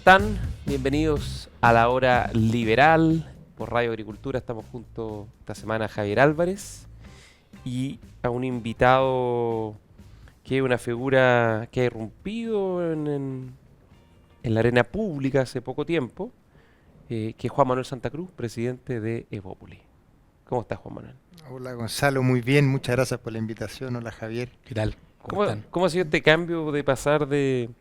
están? Bienvenidos a la hora liberal por Radio Agricultura. Estamos junto esta semana a Javier Álvarez y a un invitado que es una figura que ha irrumpido en la arena pública hace poco tiempo, que es Juan Manuel Santa Cruz, presidente de Evópolis. ¿Cómo estás, Juan Manuel? Hola Gonzalo, muy bien, muchas gracias por la invitación. Hola Javier. ¿Qué tal? ¿Cómo están? ¿Cómo ha sido este cambio de pasar de,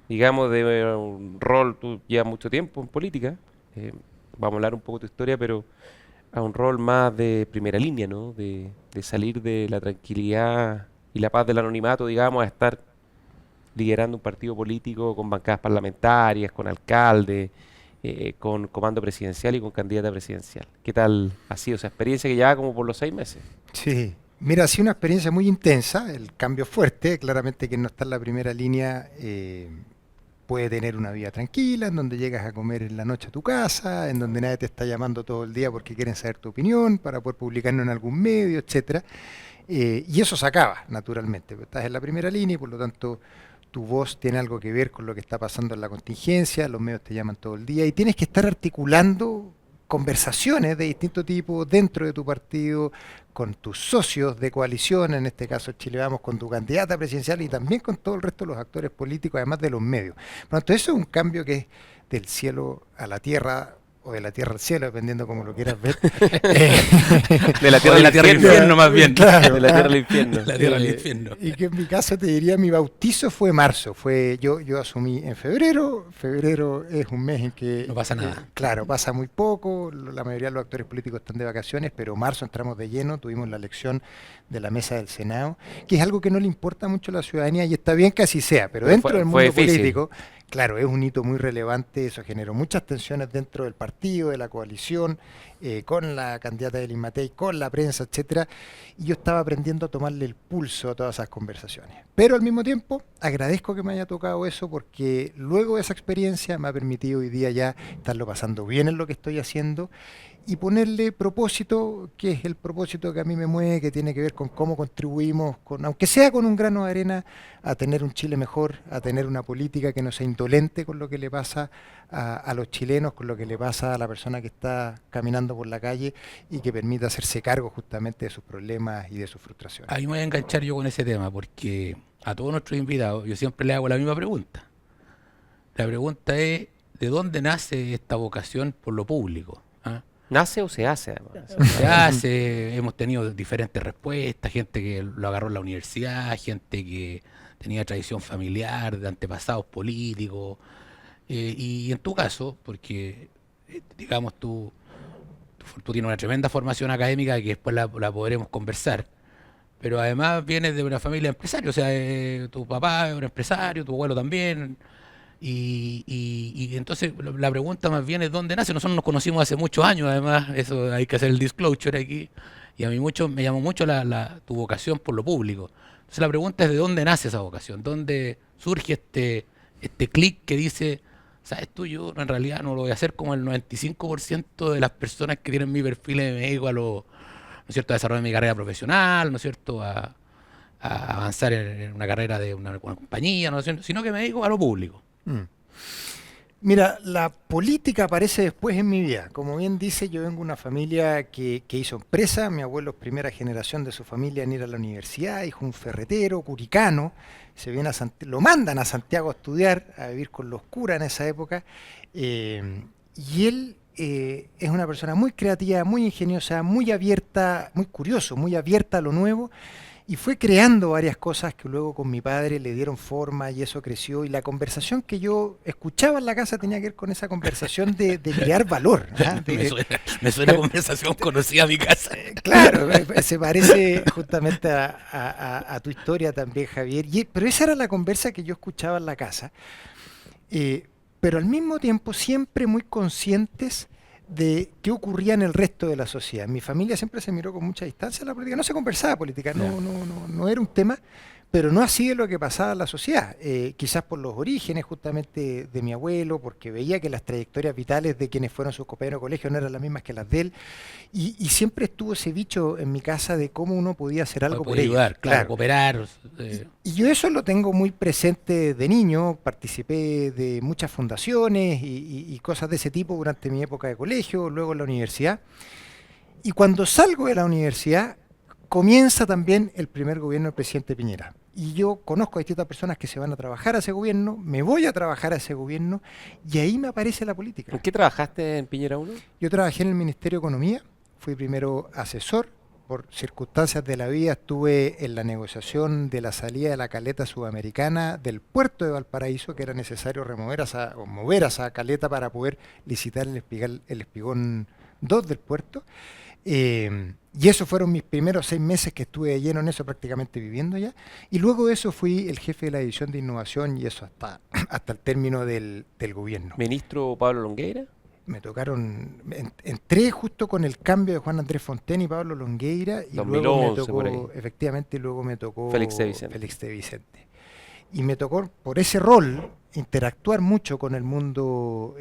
digamos, de un rol, tú llevas mucho tiempo en política, vamos a hablar un poco de tu historia, pero a un rol más de primera línea, ¿no? De salir de la tranquilidad y la paz del anonimato, digamos, a estar liderando un partido político con bancadas parlamentarias, con alcalde, con comando presidencial y con candidata presidencial. ¿Qué tal ha sido esa experiencia que lleva como por los 6 meses? Sí, mira, ha sido una experiencia muy intensa, el cambio fuerte, claramente quien no está en la primera línea puede tener una vida tranquila, en donde llegas a comer en la noche a tu casa, en donde nadie te está llamando todo el día porque quieren saber tu opinión, para poder publicarlo en algún medio, etcétera. Y eso se acaba, naturalmente, porque estás en la primera línea y por lo tanto tu voz tiene algo que ver con lo que está pasando en la contingencia, los medios te llaman todo el día y tienes que estar articulando conversaciones de distinto tipo dentro de tu partido, con tus socios de coalición, en este caso Chile Vamos, con tu candidata presidencial y también con todo el resto de los actores políticos, además de los medios. Por lo tanto, eso es un cambio que es del cielo a la tierra, o de la tierra al cielo, dependiendo cómo lo quieras ver. De la tierra al infierno, más bien. Claro, de la tierra al infierno. La tierra al infierno. Y que en mi caso te diría, mi bautizo fue marzo. Yo asumí en febrero. Febrero es un mes en que... No pasa nada. Claro, pasa muy poco. La mayoría de los actores políticos están de vacaciones, pero marzo entramos de lleno. Tuvimos la elección de la mesa del Senado, que es algo que no le importa mucho a la ciudadanía y está bien que así sea, pero dentro del mundo político, claro, es un hito muy relevante. Eso generó muchas tensiones dentro del partido, de la coalición, con la candidata de Elin Matei, con la prensa, etcétera. Y yo estaba aprendiendo a tomarle el pulso a todas esas conversaciones. Pero al mismo tiempo, agradezco que me haya tocado eso porque luego de esa experiencia me ha permitido hoy día ya estarlo pasando bien en lo que estoy haciendo y ponerle propósito, que es el propósito que a mí me mueve, que tiene que ver con cómo contribuimos, aunque sea con un grano de arena, a tener un Chile mejor, a tener una política que no sea indolente con lo que le pasa a los chilenos, con lo que le pasa a la persona que está caminando por la calle y que permita hacerse cargo justamente de sus problemas y de sus frustraciones. Ahí me voy a enganchar yo con ese tema, porque a todos nuestros invitados yo siempre les hago la misma pregunta. La pregunta es, ¿de dónde nace esta vocación por lo público? ¿Ah? ¿Nace o se hace, además? Se hace, hemos tenido diferentes respuestas, gente que lo agarró en la universidad, gente que tenía tradición familiar, de antepasados políticos, y en tu caso, porque digamos tú tienes una tremenda formación académica que después la podremos conversar, pero además vienes de una familia de empresarios, o sea, tu papá es un empresario, tu abuelo también. Y entonces la pregunta más bien es dónde nace. Nosotros nos conocimos hace muchos años, además, eso hay que hacer el disclosure aquí, y a mí me llamó mucho tu vocación por lo público. Entonces la pregunta es de dónde nace esa vocación, dónde surge este clic que dice, sabes tú, yo en realidad no lo voy a hacer como el 95% de las personas que tienen mi perfil y me dedico ¿no es cierto?, a desarrollar mi carrera profesional, ¿no es cierto?, a avanzar en una carrera de una compañía, ¿no es cierto?, sino que me dedico a lo público. Mira, la política aparece después en mi vida. Como bien dice, yo vengo de una familia que hizo empresa. Mi abuelo es primera generación de su familia en ir a la universidad, hijo un ferretero, curicano. Lo mandan a Santiago a estudiar, a vivir con los curas en esa época. Y él es una persona muy creativa, muy ingeniosa, muy abierta, muy curioso, muy abierta a lo nuevo. Y fue creando varias cosas que luego con mi padre le dieron forma y eso creció. Y la conversación que yo escuchaba en la casa tenía que ver con esa conversación de crear valor. ¿Ah? Me suena conversación conocida a mi casa. Claro, se parece justamente a tu historia también, Javier. Pero esa era la conversa que yo escuchaba en la casa. Pero al mismo tiempo siempre muy conscientes de qué ocurría en el resto de la sociedad. Mi familia siempre se miró con mucha distancia a la política, no se conversaba política, no era un tema, pero no así de lo que pasaba en la sociedad. Quizás por los orígenes justamente de mi abuelo, porque veía que las trayectorias vitales de quienes fueron sus compañeros de colegio no eran las mismas que las de él, y siempre estuvo ese bicho en mi casa de cómo uno podía hacer algo por ellos. Ayudar, claro, cooperar. Y yo eso lo tengo muy presente de niño, participé de muchas fundaciones y cosas de ese tipo durante mi época de colegio, luego en la universidad. Y cuando salgo de la universidad, comienza también el primer gobierno del presidente Piñera. Y yo conozco a distintas personas que se van a trabajar a ese gobierno, me voy a trabajar a ese gobierno, y ahí me aparece la política. ¿En qué trabajaste en Piñera 1? Yo trabajé en el Ministerio de Economía, fui primero asesor, por circunstancias de la vida estuve en la negociación de la salida de la caleta sudamericana del puerto de Valparaíso, que era necesario mover a esa caleta para poder licitar el espigón 2 del puerto. Y esos fueron mis primeros 6 meses que estuve de lleno en eso, prácticamente viviendo ya. Y luego de eso fui el jefe de la división de innovación, y eso hasta el término del gobierno. ¿Ministro Pablo Longueira? Me tocaron, entré justo con el cambio de Juan Andrés Fontaine y Pablo Longueira, y 2011, luego me tocó, por ahí. Efectivamente, luego me tocó Félix de Vicente. Félix de Vicente. Y me tocó, por ese rol, interactuar mucho con el mundo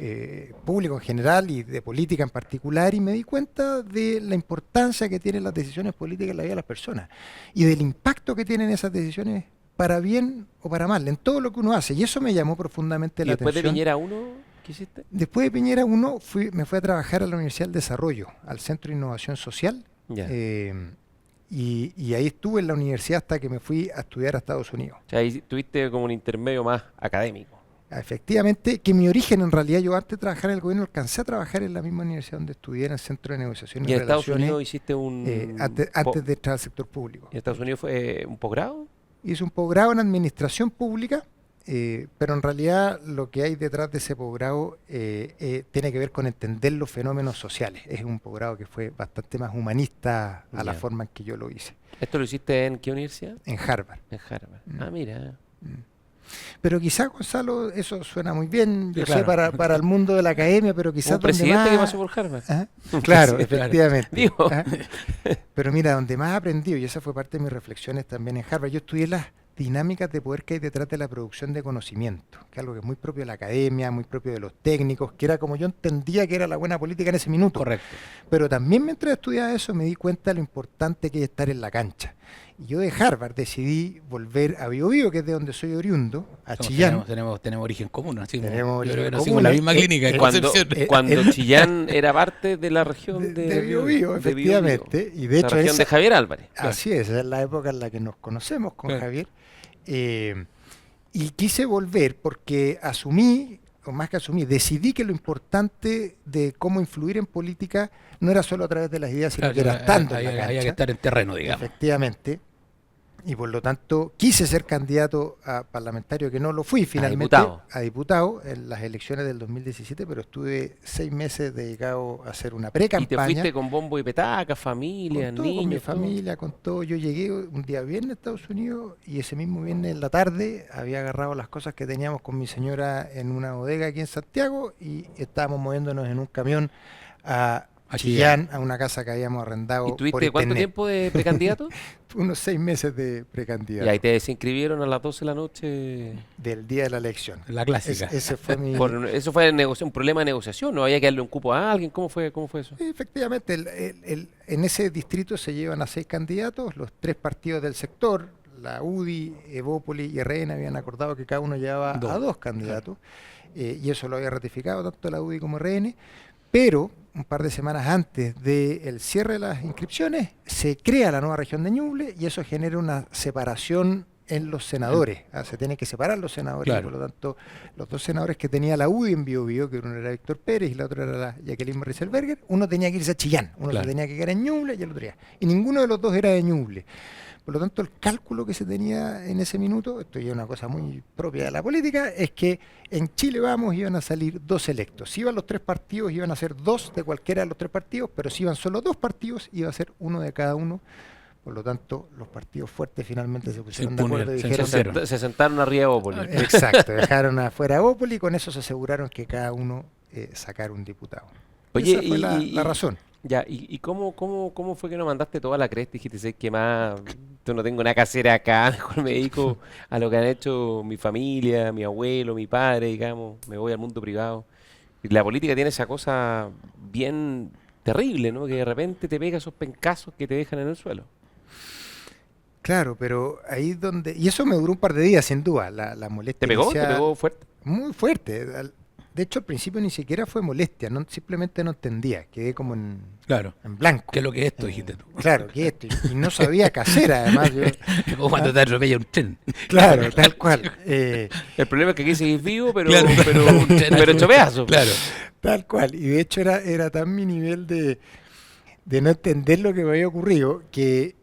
público en general y de política en particular, y me di cuenta de la importancia que tienen las decisiones políticas en la vida de las personas y del impacto que tienen esas decisiones para bien o para mal, en todo lo que uno hace, y eso me llamó profundamente la atención. ¿Y después de Piñera 1 qué hiciste? Después de Piñera 1 me fui a trabajar a la Universidad del Desarrollo, al Centro de Innovación Social, y ahí estuve en la universidad hasta que me fui a estudiar a Estados Unidos. O sea, ahí tuviste como un intermedio más académico. Efectivamente, que mi origen en realidad, yo antes de trabajar en el gobierno alcancé a trabajar en la misma universidad donde estudié, en el Centro de Negociación ¿Y en Estados Relaciones, Unidos hiciste un... antes de entrar al sector público. ¿Y en Estados Unidos fue un posgrado? Hice un posgrado en Administración Pública, pero en realidad lo que hay detrás de ese posgrado tiene que ver con entender los fenómenos sociales. Es un posgrado que fue bastante más humanista a la forma en que yo lo hice. ¿Esto lo hiciste en qué universidad? En Harvard. En Harvard. Ah, mira. Pero quizás, Gonzalo, eso suena muy bien, yo claro. sé, para el mundo de la academia, pero quizás Un presidente más... que pasó por Harvard. ¿Ah? Claro, Sí, efectivamente. Digo. ¿Ah? Pero mira, donde más he aprendido, y esa fue parte de mis reflexiones también en Harvard, yo estudié las dinámicas de poder que hay detrás de la producción de conocimiento, que es algo que es muy propio de la academia, muy propio de los técnicos, que era como yo entendía que era la buena política en ese minuto. Correcto. Pero también mientras estudiaba eso me di cuenta de lo importante que es estar en la cancha. Y yo de Harvard decidí volver a Bio Bio, que es de donde soy oriundo, a Chillán. Tenemos origen común, así como, Tenemos yo creo que origen nacimos en la misma clínica en Concepción. Cuando Chillán era parte de la región de Bio Bio, de efectivamente. Y de la hecho región de Javier Álvarez. Así es la época en la que nos conocemos con Javier. Y quise volver porque asumí, o más que asumí, decidí que lo importante de cómo influir en política no era solo a través de las ideas, sino que era estando en la cancha. Había que estar en terreno, digamos. Efectivamente. Y por lo tanto quise ser candidato a parlamentario, que no lo fui finalmente, a diputado en las elecciones del 2017, pero estuve 6 meses dedicado a hacer una pre-campaña. ¿Y te fuiste con bombo y petaca, familia, con todo, niños? con mi familia, con todo. Yo llegué un día viernes a Estados Unidos y ese mismo viernes en la tarde había agarrado las cosas que teníamos con mi señora en una bodega aquí en Santiago y estábamos moviéndonos en un camión a Chillán, a una casa que habíamos arrendado. ¿Y tuviste cuánto tiempo de precandidato? Unos 6 meses de precandidato. Y ahí te desinscribieron a las 12 de la noche. Del día de la elección. La clásica. Ese fue mi... Eso fue un problema de negociación, ¿no? ¿Había que darle un cupo a alguien? ¿Cómo fue eso? Efectivamente, en ese distrito se llevan a 6 candidatos, los 3 partidos del sector, la UDI, Evópoli y RN habían acordado que cada uno llevaba a 2 candidatos, y eso lo había ratificado tanto la UDI como RN, pero un par de semanas antes del cierre de las inscripciones se crea la nueva región de Ñuble y eso genera una separación en los senadores. Se tienen que separar los senadores, claro. Y por lo tanto los 2 senadores que tenía la UDI en Bio Bio, que uno era Víctor Pérez y la otra era la Jacqueline Rieselberger, uno tenía que irse a Chillán, uno se tenía que quedar en Ñuble y el otro ya. Y ninguno de los 2 era de Ñuble. Por lo tanto, el cálculo que se tenía en ese minuto, esto ya es una cosa muy propia de la política, es que en Chile Vamos iban a salir 2 electos. Si iban los 3 partidos, iban a ser 2 de cualquiera de los 3 partidos, pero si iban solo 2 partidos, iba a ser 1 de cada uno. Por lo tanto, los partidos fuertes finalmente se pusieron de acuerdo y dijeron... Se sentaron arriba de Bópoli. Exacto, dejaron afuera a Bópoli y con eso se aseguraron que cada uno sacara un diputado. Oye, esa fue la razón. Ya, ¿y cómo fue que no mandaste toda la cresta? Dijiste, sé que más, yo no tengo nada que hacer acá, mejor me dedico a lo que han hecho mi familia, mi abuelo, mi padre, digamos, me voy al mundo privado. Y la política tiene esa cosa bien terrible, ¿no? Que de repente te pega esos pencazos que te dejan en el suelo. Claro, pero ahí donde... Y eso me duró un par de días, sin duda, la ¿Te molestia pegó? ¿Te inicial, pegó fuerte? muy fuerte. De hecho, al principio ni siquiera fue molestia, simplemente no entendía, quedé como Claro. en ¿Qué blanco. es lo que es esto? Dijiste tú. Claro, que esto, y no sabía qué hacer, además. Como cuando ¿Ah? te atropella un tren. Claro, tal cual. El problema es que aquí seguís vivo, pero, Claro, pero, un tren pero así. hecho pedazos. Claro. Tal cual. Y de hecho era tan mi nivel de no entender lo que me había ocurrido que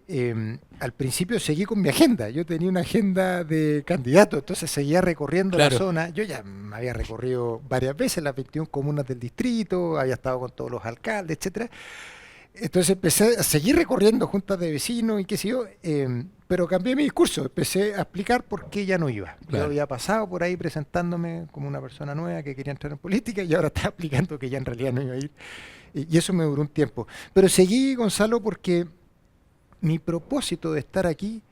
al principio seguí con mi agenda. Yo tenía una agenda de candidato, entonces seguía recorriendo la Claro. zona. Yo ya me había recorrido varias veces las 21 comunas del distrito, había estado con todos los alcaldes, etcétera. Entonces empecé a seguir recorriendo juntas de vecinos y qué sé yo, pero cambié mi discurso, empecé a explicar por qué ya no iba. Yo Claro. había pasado por ahí presentándome como una persona nueva que quería entrar en política y ahora estaba explicando que ya en realidad no iba a ir. Y eso me duró un tiempo. Pero seguí, Gonzalo, porque mi propósito de estar aquí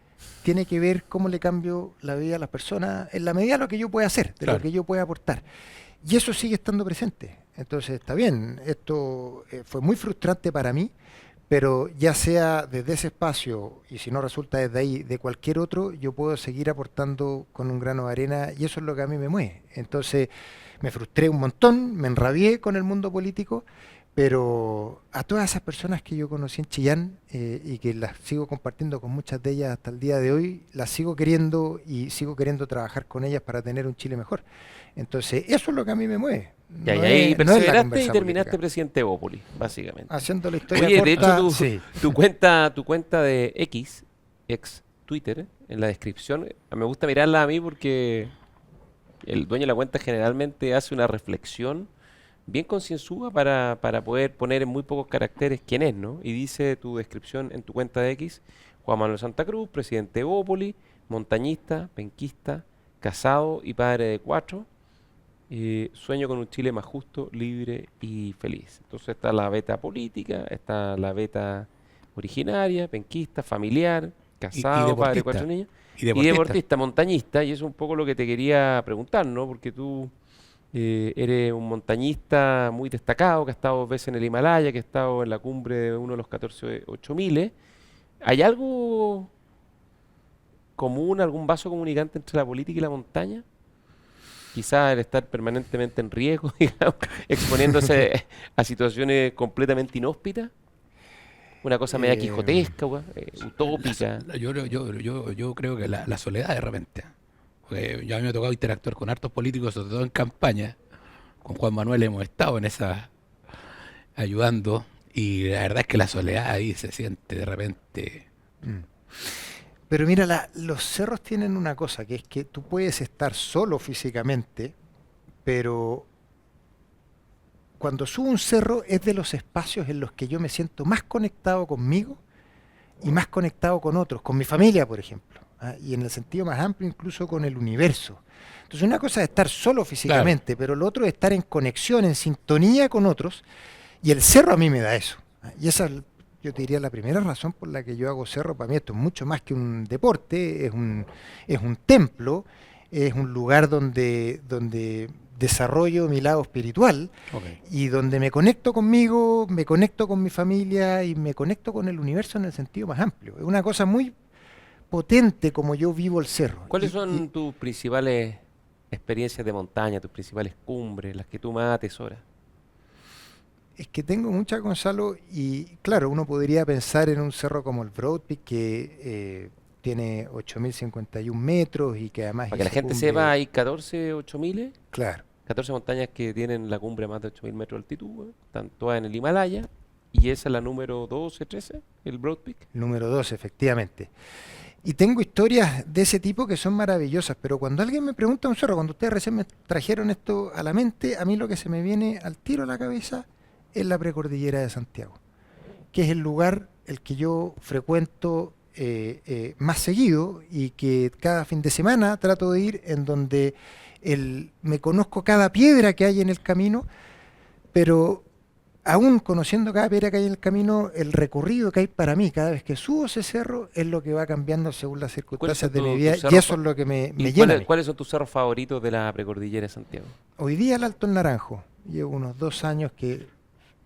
tiene que ver cómo le cambio la vida a las personas en la medida de lo que yo pueda hacer, de lo Claro. que yo pueda aportar. Y eso sigue estando presente. Entonces, está bien, esto fue muy frustrante para mí, pero ya sea desde ese espacio y si no resulta desde ahí, de cualquier otro, yo puedo seguir aportando con un grano de arena y eso es lo que a mí me mueve. Entonces, me frustré un montón, me enrabié con el mundo político, pero a todas esas personas que yo conocí en Chillán y que las sigo compartiendo con muchas de ellas hasta el día de hoy, las sigo queriendo y sigo queriendo trabajar con ellas para tener un Chile mejor. Entonces, eso es lo que a mí me mueve. Ya, No y ahí es la perseveraste y conversa terminaste política. presidente de Bópoli, básicamente. Haciendo la historia Oye, de hecho, corta, tu, sí. tu cuenta de X, ex Twitter, en la descripción, me gusta mirarla a mí porque el dueño de la cuenta generalmente hace una reflexión bien concienzuda para poder poner en muy pocos caracteres quién es, ¿no? Y dice tu descripción en tu cuenta de X, Juan Manuel Santa Cruz, presidente de Bópoli, montañista, penquista, casado y padre de 4. Sueño con un Chile más justo, libre y feliz. Entonces está la beta política, está la beta originaria, penquista, familiar, Y casado, padre de 4 deportista. niños, Y y deportista. deportista, montañista, y eso es un poco lo que te quería preguntar, ¿no? Porque tú eres un montañista muy destacado, que ha estado 2 veces en el Himalaya, que ha estado en la cumbre de uno de los 14 8000. ¿Hay algo común, algún vaso comunicante entre la política y la montaña? Quizás el estar permanentemente en riesgo, digamos, exponiéndose a situaciones completamente inhóspitas, una cosa media Eh, quijotesca, utópica. Yo creo que la soledad de repente. Porque yo a mí me ha tocado interactuar con hartos políticos, sobre todo en campaña. Con Juan Manuel hemos estado en esa ayudando. Y la verdad es que la soledad ahí se siente de repente. mm. Pero mira, los cerros tienen una cosa, que es que tú puedes estar solo físicamente, pero cuando subo un cerro es de los espacios en los que yo me siento más conectado conmigo y más conectado con otros, con mi familia, por ejemplo, ¿ah? Y en el sentido más amplio incluso con el universo. Entonces una cosa es estar solo Claro. físicamente, pero lo otro es estar en conexión, en sintonía con otros, y el cerro a mí me da eso. ¿Ah? Y esa es, yo te diría, la primera razón por la que yo hago cerro. Para mí esto es mucho más que un deporte, es un templo, es un lugar donde desarrollo mi lado espiritual Ok. y donde me conecto conmigo, me conecto con mi familia y me conecto con el universo en el sentido más amplio. Es una cosa muy potente como yo vivo el cerro. ¿Cuáles son tus principales experiencias de montaña, tus principales cumbres, las que tú más atesoras? Es que tengo mucha, Gonzalo, y claro, uno podría pensar en un cerro como el Broad Peak que tiene 8.051 metros y que además Para que la hice gente cumbre, sepa, hay 14 8000, claro, 14 montañas que tienen la cumbre a más de 8000 metros de altitud, están todas en el Himalaya, y esa es la número 12, 13, el Broad Peak. el número 2, efectivamente. Y tengo historias de ese tipo que son maravillosas, pero cuando alguien me pregunta un cerro, cuando ustedes recién me trajeron esto a la mente, a mí lo que se me viene al tiro a la cabeza es la precordillera de Santiago, que es el lugar el que yo frecuento más seguido y que cada fin de semana trato de ir, en donde me conozco cada piedra que hay en el camino, pero aún conociendo cada piedra que hay en el camino, el recorrido que hay para mí cada vez que subo ese cerro es lo que va cambiando según las circunstancias de mi vida, y eso es lo que me llena a mí. ¿Cuáles son tus cerros favoritos de la precordillera de Santiago? Hoy día el Alto el Naranjo. Llevo unos 2 años que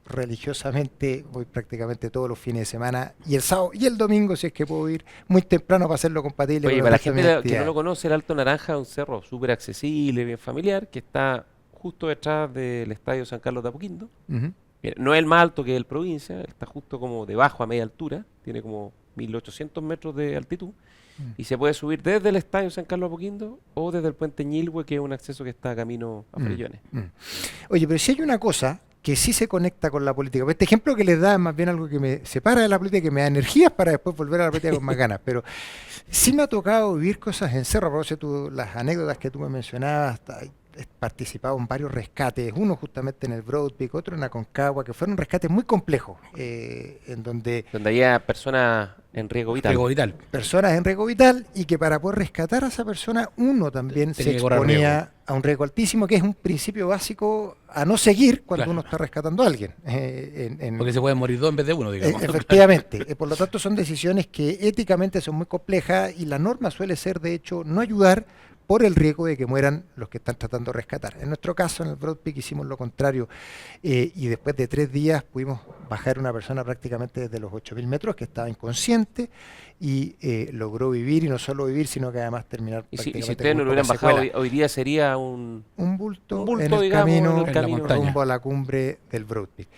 religiosamente voy prácticamente todos los fines de semana, y el sábado y el domingo, si es que puedo ir muy temprano para hacerlo compatible. Oye, para la gente que no lo conoce, el Alto Naranja es un cerro súper accesible, bien familiar, que está justo detrás del Estadio San Carlos de Apoquindo. No es el más alto que el provincia, está justo como debajo a media altura, tiene como 1800 metros de altitud, y se puede subir desde el Estadio San Carlos de Apoquindo o desde el Puente Ñilhue, que es un acceso que está camino a Farellones. Oye, pero si hay una cosa que sí se conecta con la política, este ejemplo que les da es más bien algo que me separa de la política, que me da energías para después volver a la política con más ganas, pero sí me ha tocado vivir cosas en cerro, por eso las anécdotas que tú me mencionabas, he participado en varios rescates, uno justamente en el Broad Peak, otro en Aconcagua, que fueron rescates muy complejos, en donde había personas en riesgo vital. Personas en riesgo vital, y que para poder rescatar a esa persona uno también se exponía a un riesgo altísimo, que es un principio básico a no seguir cuando uno está rescatando a alguien. Porque se pueden morir 2 en vez de 1, digamos. Efectivamente. Por lo tanto, son decisiones que éticamente son muy complejas, y la norma suele ser, de hecho, no ayudar por el riesgo de que mueran los que están tratando de rescatar. En nuestro caso, en el Broad Peak, hicimos lo contrario, y después de 3 días pudimos bajar una persona prácticamente desde los 8000 metros, que estaba inconsciente, y logró vivir, y no solo vivir, sino que además terminar prácticamente. Y si ustedes no lo hubieran bajado, hoy día sería un bulto en el camino rumbo a la cumbre del Broad Peak.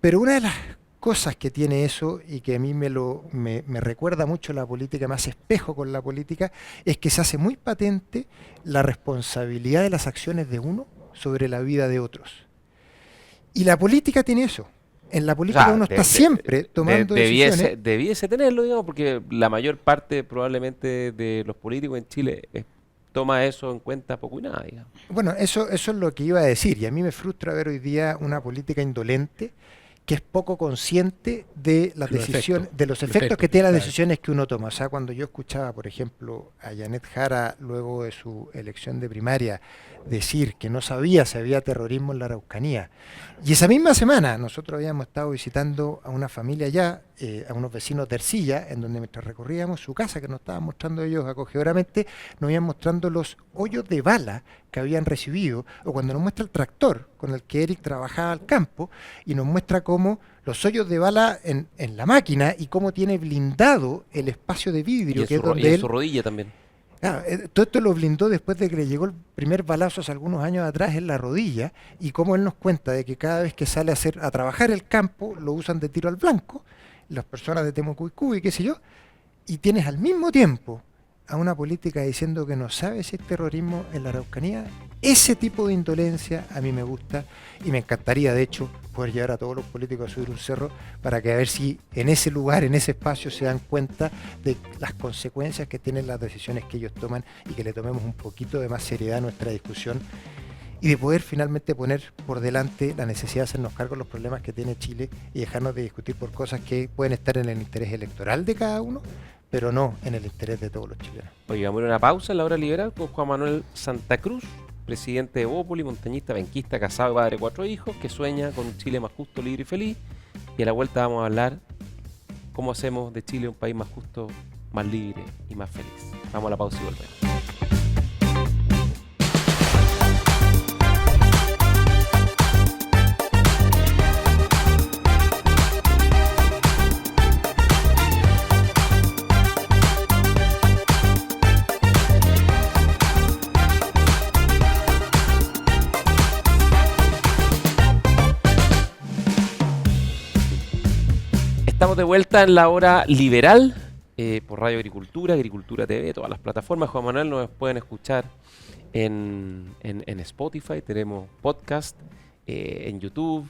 Pero una de las cosas que tiene eso, y que a mí me recuerda mucho la política, más espejo con la política, es que se hace muy patente la responsabilidad de las acciones de uno sobre la vida de otros. Y la política tiene eso. En la política uno está siempre tomando decisiones. Debiese tenerlo, digamos, porque la mayor parte probablemente de los políticos en Chile toma eso en cuenta poco y nada, digamos. Bueno, eso es lo que iba a decir, y a mí me frustra ver hoy día una política indolente que es poco consciente de las decisiones, de los efectos que tienen las decisiones que uno toma. O sea, cuando yo escuchaba, por ejemplo, a Janet Jara, luego de su elección de primaria, decir que no sabía si había terrorismo en la Araucanía, y esa misma semana nosotros habíamos estado visitando a una familia allá, a unos vecinos de Ercilla, en donde mientras recorríamos su casa, que nos estaban mostrando ellos acogedoramente, nos iban mostrando los hoyos de bala que habían recibido, o cuando nos muestra el tractor con el que Eric trabajaba al campo, y nos muestra cómo los hoyos de bala en la máquina, y cómo tiene blindado el espacio de vidrio, que es donde su rodilla también. Todo esto lo blindó después de que le llegó el primer balazo hace algunos años atrás en la rodilla, y cómo él nos cuenta de que cada vez que sale a trabajar el campo lo usan de tiro al blanco, las personas de Temucuicú y qué sé yo, y tienes al mismo tiempo a una política diciendo que no sabe si es terrorismo en la Araucanía. Ese tipo de indolencia a mí me gusta, y me encantaría, de hecho, poder llevar a todos los políticos a subir un cerro para que a ver si en ese lugar, en ese espacio, se dan cuenta de las consecuencias que tienen las decisiones que ellos toman, y que le tomemos un poquito de más seriedad a nuestra discusión, y de poder finalmente poner por delante la necesidad de hacernos cargo de los problemas que tiene Chile, y dejarnos de discutir por cosas que pueden estar en el interés electoral de cada uno, pero no en el interés de todos los chilenos. Oye, vamos a una pausa en la hora liberal con Juan Manuel Santa Cruz, presidente de Bópoli, montañista, benquista, casado y padre de 4 hijos, que sueña con un Chile más justo, libre y feliz. Y a la vuelta vamos a hablar cómo hacemos de Chile un país más justo, más libre y más feliz. Vamos a la pausa y volvemos. Estamos de vuelta en la hora liberal por Radio Agricultura, Agricultura TV, todas las plataformas. Juan Manuel, nos pueden escuchar en Spotify, tenemos podcast, en YouTube,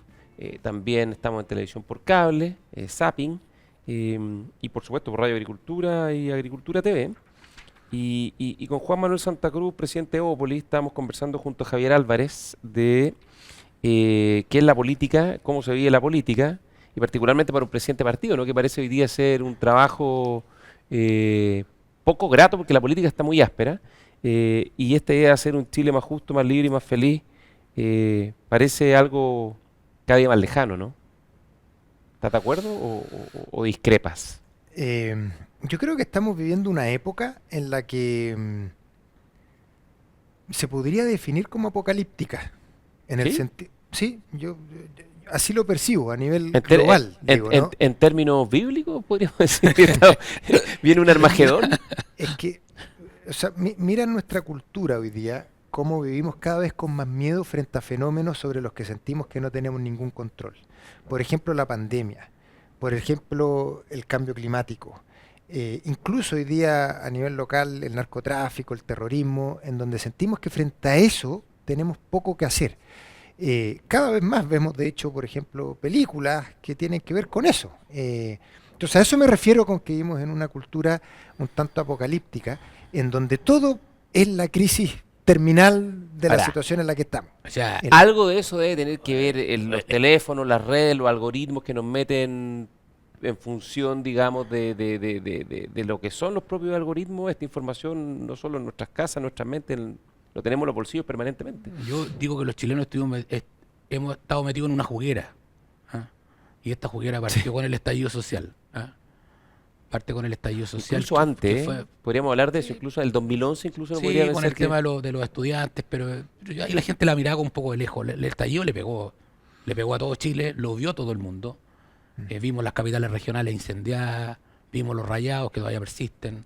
también estamos en televisión por cable, Zapping, y por supuesto por Radio Agricultura y Agricultura TV. Y con Juan Manuel Santa Cruz, presidente de Bópoli, estamos conversando junto a Javier Álvarez de qué es la política, cómo se vive la política, y particularmente para un presidente de partido, ¿no? Que parece hoy día ser un trabajo poco grato, porque la política está muy áspera, y esta idea de hacer un Chile más justo, más libre y más feliz parece algo cada día más lejano, ¿no? ¿Estás de acuerdo o discrepas? Yo creo que estamos viviendo una época en la que se podría definir como apocalíptica. En el ¿Sí? sentido, sí, yo así lo percibo a nivel global, digo, ¿no? En términos bíblicos, podríamos decir que viene un Armagedón. Es que, o sea, mira nuestra cultura hoy día, cómo vivimos cada vez con más miedo frente a fenómenos sobre los que sentimos que no tenemos ningún control. Por ejemplo, la pandemia, por ejemplo, el cambio climático, incluso hoy día a nivel local el narcotráfico, el terrorismo, en donde sentimos que frente a eso tenemos poco que hacer. Cada vez más vemos, de hecho, por ejemplo, películas que tienen que ver con eso. Entonces a eso me refiero con que vivimos en una cultura un tanto apocalíptica, en donde todo es la crisis terminal de la Ahora, situación en la que estamos. O sea, algo de eso debe tener que ver los teléfonos, las redes, los algoritmos que nos meten en función, digamos, de lo que son los propios algoritmos. Esta información no solo en nuestras casas, en nuestras mentes, lo tenemos en los bolsillos permanentemente. yo digo que los chilenos hemos estado metidos en una juguera. ¿Ah? Y esta juguera partió con el estallido social. ¿Ah? Parte con el estallido social. Incluso antes, podríamos hablar de eso, incluso el 2011 incluso no Sí, podría con pensar el tema de los estudiantes, pero ahí la gente la miraba un poco de lejos. El estallido le pegó a todo Chile, lo vio todo el mundo. Vimos las capitales regionales incendiadas, vimos los rayados que todavía persisten.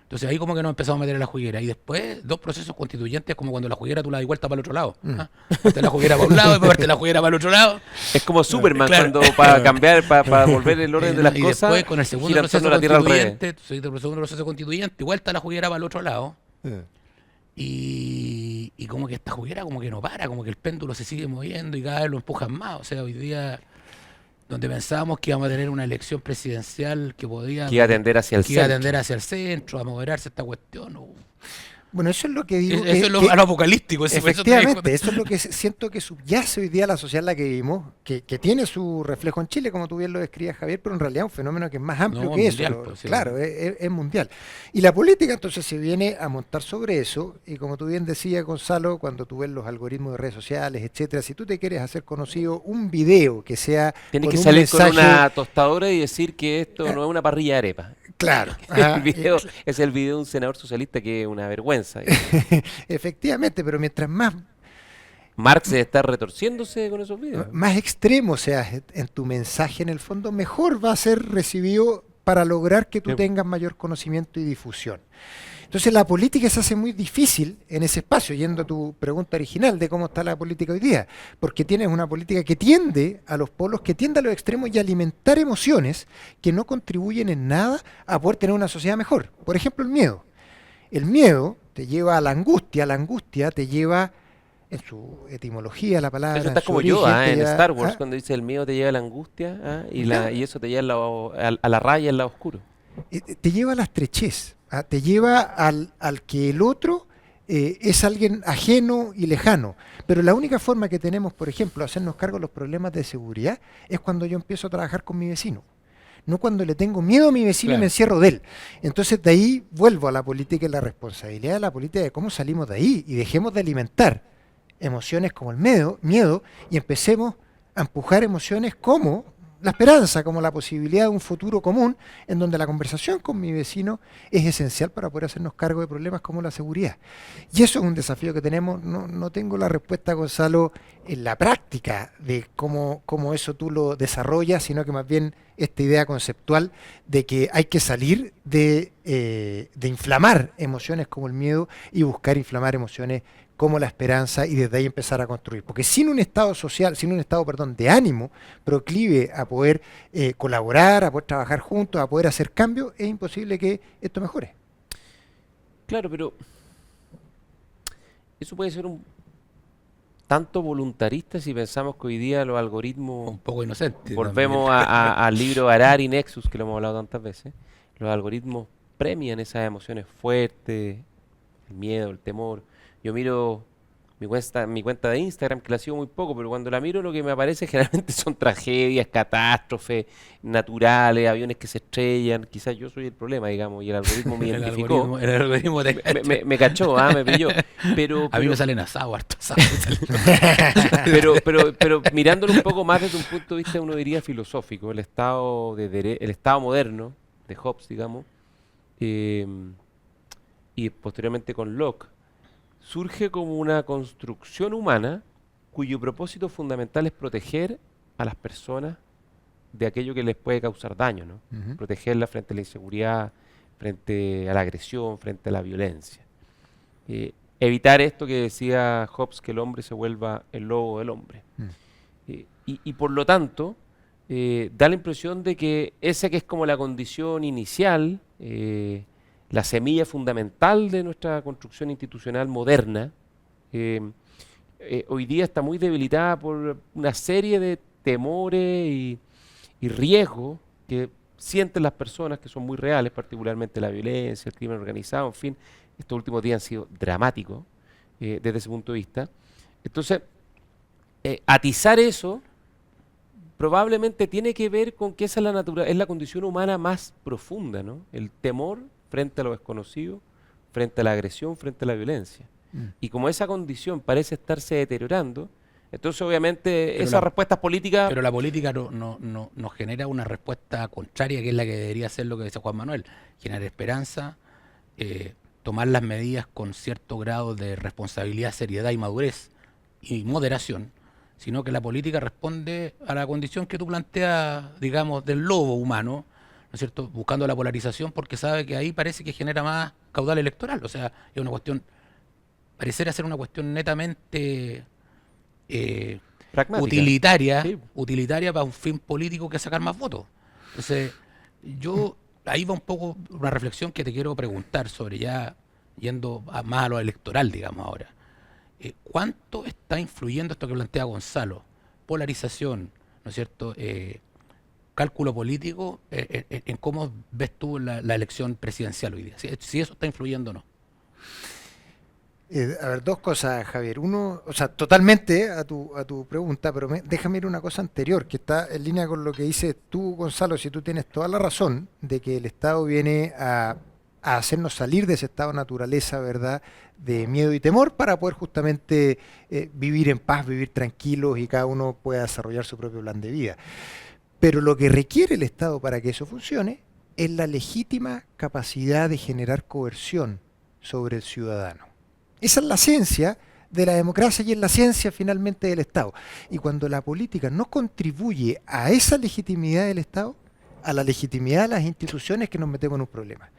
Entonces ahí como que nos empezamos a meter en la juguera. Y después, dos procesos constituyentes, como cuando la juguera tú la das vuelta para el otro lado. ¿Ah? Parte la juguera para un lado y después parte la juguera para el otro lado. Es como Superman, Claro. cuando para cambiar, para volver el orden de las Y cosas, después con el segundo gira en proceso torno a la Tierra al revés. constituyente, el segundo proceso constituyente, igual está la juguera para el otro lado. Y como que esta juguera como que no para, como que el péndulo se sigue moviendo y cada vez lo empujan más. O sea, hoy día, donde pensábamos que íbamos a tener una elección presidencial que podía Que iba a tender hacia el que iba a centro. tender hacia el centro, a moderarse esta cuestión. Bueno, eso es lo que digo. Eso es lo apocalíptico. Efectivamente, eso es lo que siento que subyace hoy día la sociedad en la que vivimos, que tiene su reflejo en Chile, como tú bien lo describías, Javier, pero en realidad es un fenómeno que es más amplio No, que mundial, eso. pues, sí. Claro, es mundial. Y la política entonces se viene a montar sobre eso, y como tú bien decías, Gonzalo, cuando tú ves los algoritmos de redes sociales, etcétera, si tú te quieres hacer conocido un video que sea Tienes con que un salir mensaje, con una tostadora y decir que esto no es una parrilla de arepa. claro, El video, es el video de un senador socialista que es una vergüenza. efectivamente, pero mientras Marx está retorciéndose con esos videos. más extremo seas en tu mensaje en el fondo, mejor va a ser recibido para lograr que tú Sí. tengas mayor conocimiento y difusión. Entonces la política se hace muy difícil en ese espacio, yendo a tu pregunta original de cómo está la política hoy día, porque tienes una política que tiende a los polos, que tiende a los extremos y a alimentar emociones que no contribuyen en nada a poder tener una sociedad mejor. Por ejemplo, el miedo. El miedo te lleva a la angustia te lleva, en su etimología, la palabra. Eso está en su como origen, Yoda, te en lleva Star Wars, a- cuando dice el miedo te lleva a la angustia, y Claro. y eso te lleva a la raya, al lado oscuro. te lleva a la estrechez, te lleva al que el otro es alguien ajeno y lejano. Pero la única forma que tenemos, por ejemplo, de hacernos cargo de los problemas de seguridad es cuando yo empiezo a trabajar con mi vecino. No cuando le tengo miedo a mi vecino y Claro. me encierro de él. Entonces de ahí vuelvo a la política y la responsabilidad de la política de cómo salimos de ahí y dejemos de alimentar emociones como el miedo y empecemos a empujar emociones como la esperanza, como la posibilidad de un futuro común en donde la conversación con mi vecino es esencial para poder hacernos cargo de problemas como la seguridad. Y eso es un desafío que tenemos. No tengo la respuesta, Gonzalo, en la práctica de cómo eso tú lo desarrollas, sino que más bien esta idea conceptual de que hay que salir de inflamar emociones como el miedo y buscar inflamar emociones como la esperanza y desde ahí empezar a construir. Porque sin un estado social, sin un estado, perdón, de ánimo proclive a poder colaborar, a poder trabajar juntos, a poder hacer cambios, es imposible que esto mejore. Claro, pero eso puede ser un tanto voluntarista si pensamos que hoy día los algoritmos, Un poco inocente. volvemos también. al libro Harari Nexus, que lo hemos hablado tantas veces, los algoritmos premian esas emociones fuertes, el miedo, el temor. Yo miro mi cuenta de Instagram, que la sigo muy poco, pero cuando la miro lo que me aparece generalmente son tragedias, catástrofes naturales, aviones que se estrellan. Quizás yo soy el problema, digamos, y el algoritmo me identificó. El algoritmo te Me cachó, me pilló. A mí me salen asado, harto asado. Pero mirándolo un poco más desde un punto de vista, uno diría filosófico, el Estado el Estado moderno, de Hobbes, digamos, y posteriormente con Locke, surge como una construcción humana cuyo propósito fundamental es proteger a las personas de aquello que les puede causar daño, ¿no? Protegerlas frente a la inseguridad, frente a la agresión, frente a la violencia. Evitar esto que decía Hobbes, que el hombre se vuelva el lobo del hombre. Y por lo tanto, da la impresión de que esa que es como la condición inicial, la semilla fundamental de nuestra construcción institucional moderna, hoy día está muy debilitada por una serie de temores y riesgos que sienten las personas, que son muy reales, particularmente la violencia, el crimen organizado, en fin. Estos últimos días han sido dramáticos desde ese punto de vista. Entonces, atizar eso probablemente tiene que ver con que esa es la condición humana más profunda, ¿no? El temor frente a lo desconocido, frente a la agresión, frente a la violencia. Y como esa condición parece estarse deteriorando, entonces obviamente esas respuestas políticas... Pero la política no genera una respuesta contraria, que es la que debería ser lo que dice Juan Manuel. Generar esperanza, tomar las medidas con cierto grado de responsabilidad, seriedad y madurez y moderación, sino que la política responde a la condición que tú planteas, digamos, del lobo humano, ¿no es cierto?, buscando la polarización, porque sabe que ahí parece que genera más caudal electoral. O sea, es una cuestión, pareciera ser una cuestión netamente utilitaria, sí, utilitaria para un fin político, que sacar más votos. Entonces, ahí va un poco una reflexión que te quiero preguntar sobre, ya yendo más a lo electoral, digamos ahora. ¿Cuánto está influyendo esto que plantea Gonzalo? Polarización, ¿no es cierto?, cálculo político, en cómo ves tú la elección presidencial hoy día, si eso está influyendo o no. A ver, dos cosas, Javier. Uno, o sea, totalmente a tu pregunta, pero déjame ir una cosa anterior, que está en línea con lo que dices tú, Gonzalo. Si tú tienes toda la razón de que el Estado viene a hacernos salir de ese estado de naturaleza, ¿verdad?, de miedo y temor, para poder justamente vivir en paz, vivir tranquilos, y cada uno pueda desarrollar su propio plan de vida. Pero lo que requiere el Estado para que eso funcione es la legítima capacidad de generar coerción sobre el ciudadano. Esa es la ciencia de la democracia y es la ciencia finalmente del Estado. Y cuando la política no contribuye a esa legitimidad del Estado, a la legitimidad de las instituciones, que nos metemos en un problema.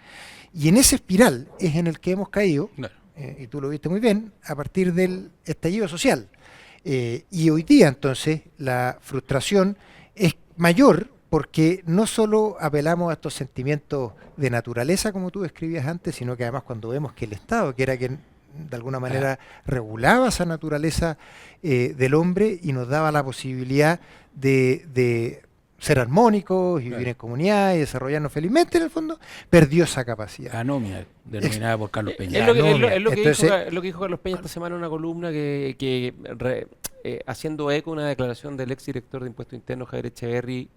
Y en esa espiral es en el que hemos caído, claro, y tú lo viste muy bien, a partir del estallido social. Y hoy día entonces la frustración es mayor, porque no solo apelamos a estos sentimientos de naturaleza, como tú describías antes, sino que además cuando vemos que el Estado, que era quien de alguna manera regulaba esa naturaleza del hombre y nos daba la posibilidad de ser armónicos y vivir en comunidad y desarrollarnos felizmente, en el fondo, perdió esa capacidad. Anomia, denominada por Carlos Peña. Es lo que dijo Carlos Peña esta semana en una columna, haciendo eco a una declaración del exdirector de Impuestos Internos, Javier Echeverry,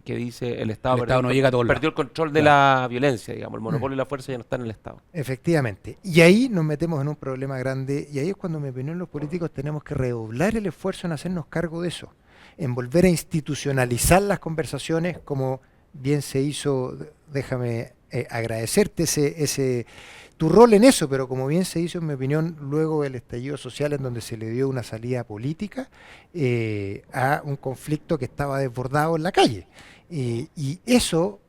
que dice el Estado perdió el control de la violencia, digamos, el monopolio y la fuerza ya no está en el Estado. Efectivamente. Y ahí nos metemos en un problema grande, y ahí es cuando, en mi opinión, los políticos tenemos que redoblar el esfuerzo en hacernos cargo de eso, en volver a institucionalizar las conversaciones, como bien se hizo. Déjame agradecerte tu rol en eso, pero como bien se hizo, en mi opinión, luego del estallido social, en donde se le dio una salida política a un conflicto que estaba desbordado en la calle. Y eso,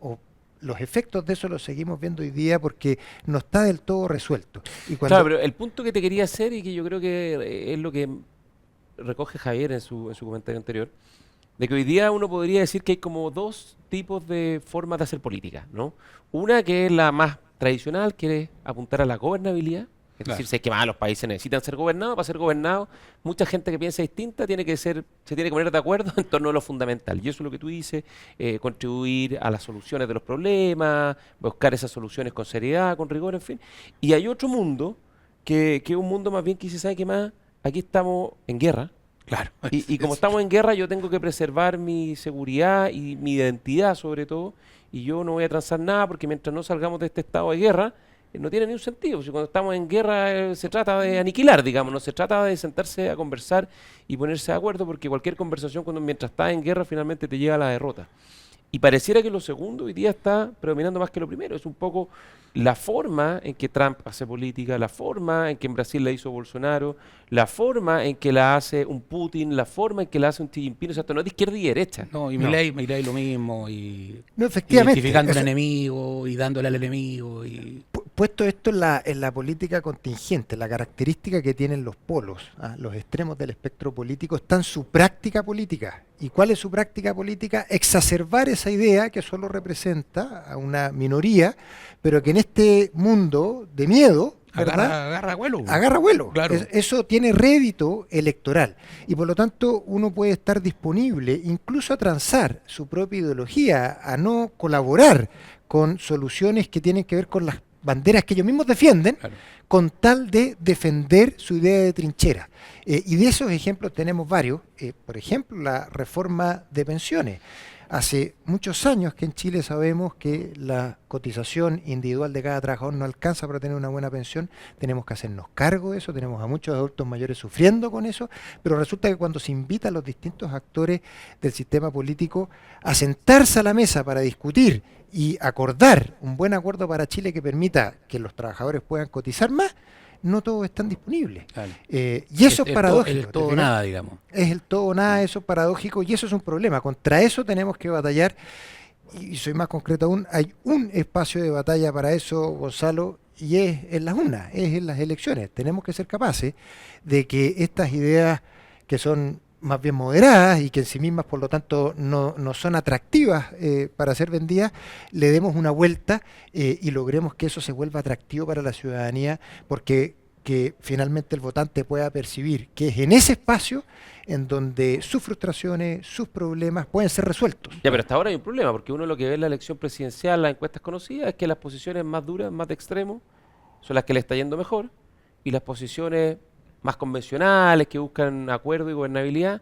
los efectos de eso los seguimos viendo hoy día, porque no está del todo resuelto. Claro, pero el punto que te quería hacer, y que yo creo que es lo que recoge Javier en su comentario anterior, de que hoy día uno podría decir que hay como dos tipos de formas de hacer política, ¿no? Una que es la más tradicional, que es apuntar a la gobernabilidad, es decir, si es que más los países necesitan ser gobernados, para ser gobernados, mucha gente que piensa distinta se tiene que poner de acuerdo en torno a lo fundamental. Y eso es lo que tú dices, contribuir a las soluciones de los problemas, buscar esas soluciones con seriedad, con rigor, en fin. Y hay otro mundo, que es un mundo más bien que se sabe que más aquí estamos en guerra. Claro. Y como estamos en guerra, yo tengo que preservar mi seguridad y mi identidad sobre todo, y yo no voy a transar nada porque mientras no salgamos de este estado de guerra, no tiene ningún sentido. Si cuando estamos en guerra se trata de aniquilar, digamos, no se trata de sentarse a conversar y ponerse de acuerdo, porque cualquier conversación mientras estás en guerra finalmente te lleva a la derrota. Y pareciera que lo segundo hoy día está predominando más que lo primero. Es un poco la forma en que Trump hace política, la forma en que en Brasil la hizo Bolsonaro, la forma en que la hace un Putin, la forma en que la hace un Xi Jinping. O sea, esto no es de izquierda y derecha. No, y Milei lo mismo, y No, efectivamente. identificando un enemigo y dándole al enemigo. Puesto esto en la política contingente, la característica que tienen los polos, los extremos del espectro político, está en su práctica política. ¿Y cuál es su práctica política? Exacerbar esa idea que solo representa a una minoría, pero que en este mundo de miedo, ¿verdad? Agarra vuelo. Agarra vuelo. Claro. Eso tiene rédito electoral. Y por lo tanto uno puede estar disponible incluso a transar su propia ideología, a no colaborar con soluciones que tienen que ver con las banderas que ellos mismos defienden, claro, con tal de defender su idea de trinchera. Y de esos ejemplos tenemos varios. Por ejemplo, la reforma de pensiones. Hace muchos años que en Chile sabemos que la cotización individual de cada trabajador no alcanza para tener una buena pensión. Tenemos que hacernos cargo de eso, tenemos a muchos adultos mayores sufriendo con eso, pero resulta que cuando se invita a los distintos actores del sistema político a sentarse a la mesa para discutir y acordar un buen acuerdo para Chile que permita que los trabajadores puedan cotizar más, no todos están disponibles. Claro. Y eso es paradójico. El todo nada, digamos. Es el todo nada, eso es paradójico y eso es un problema. Contra eso tenemos que batallar, y soy más concreto aún, hay un espacio de batalla para eso, Gonzalo, y es en las urnas, es en las elecciones. Tenemos que ser capaces de que estas ideas que son más bien moderadas y que en sí mismas, por lo tanto, no son atractivas para ser vendidas, le demos una vuelta y logremos que eso se vuelva atractivo para la ciudadanía, porque que finalmente el votante pueda percibir que es en ese espacio en donde sus frustraciones, sus problemas pueden ser resueltos. Ya, pero hasta ahora hay un problema, porque uno lo que ve en la elección presidencial, las encuestas conocidas, es que las posiciones más duras, más de extremo, son las que le está yendo mejor, y las posiciones más convencionales, que buscan acuerdo y gobernabilidad,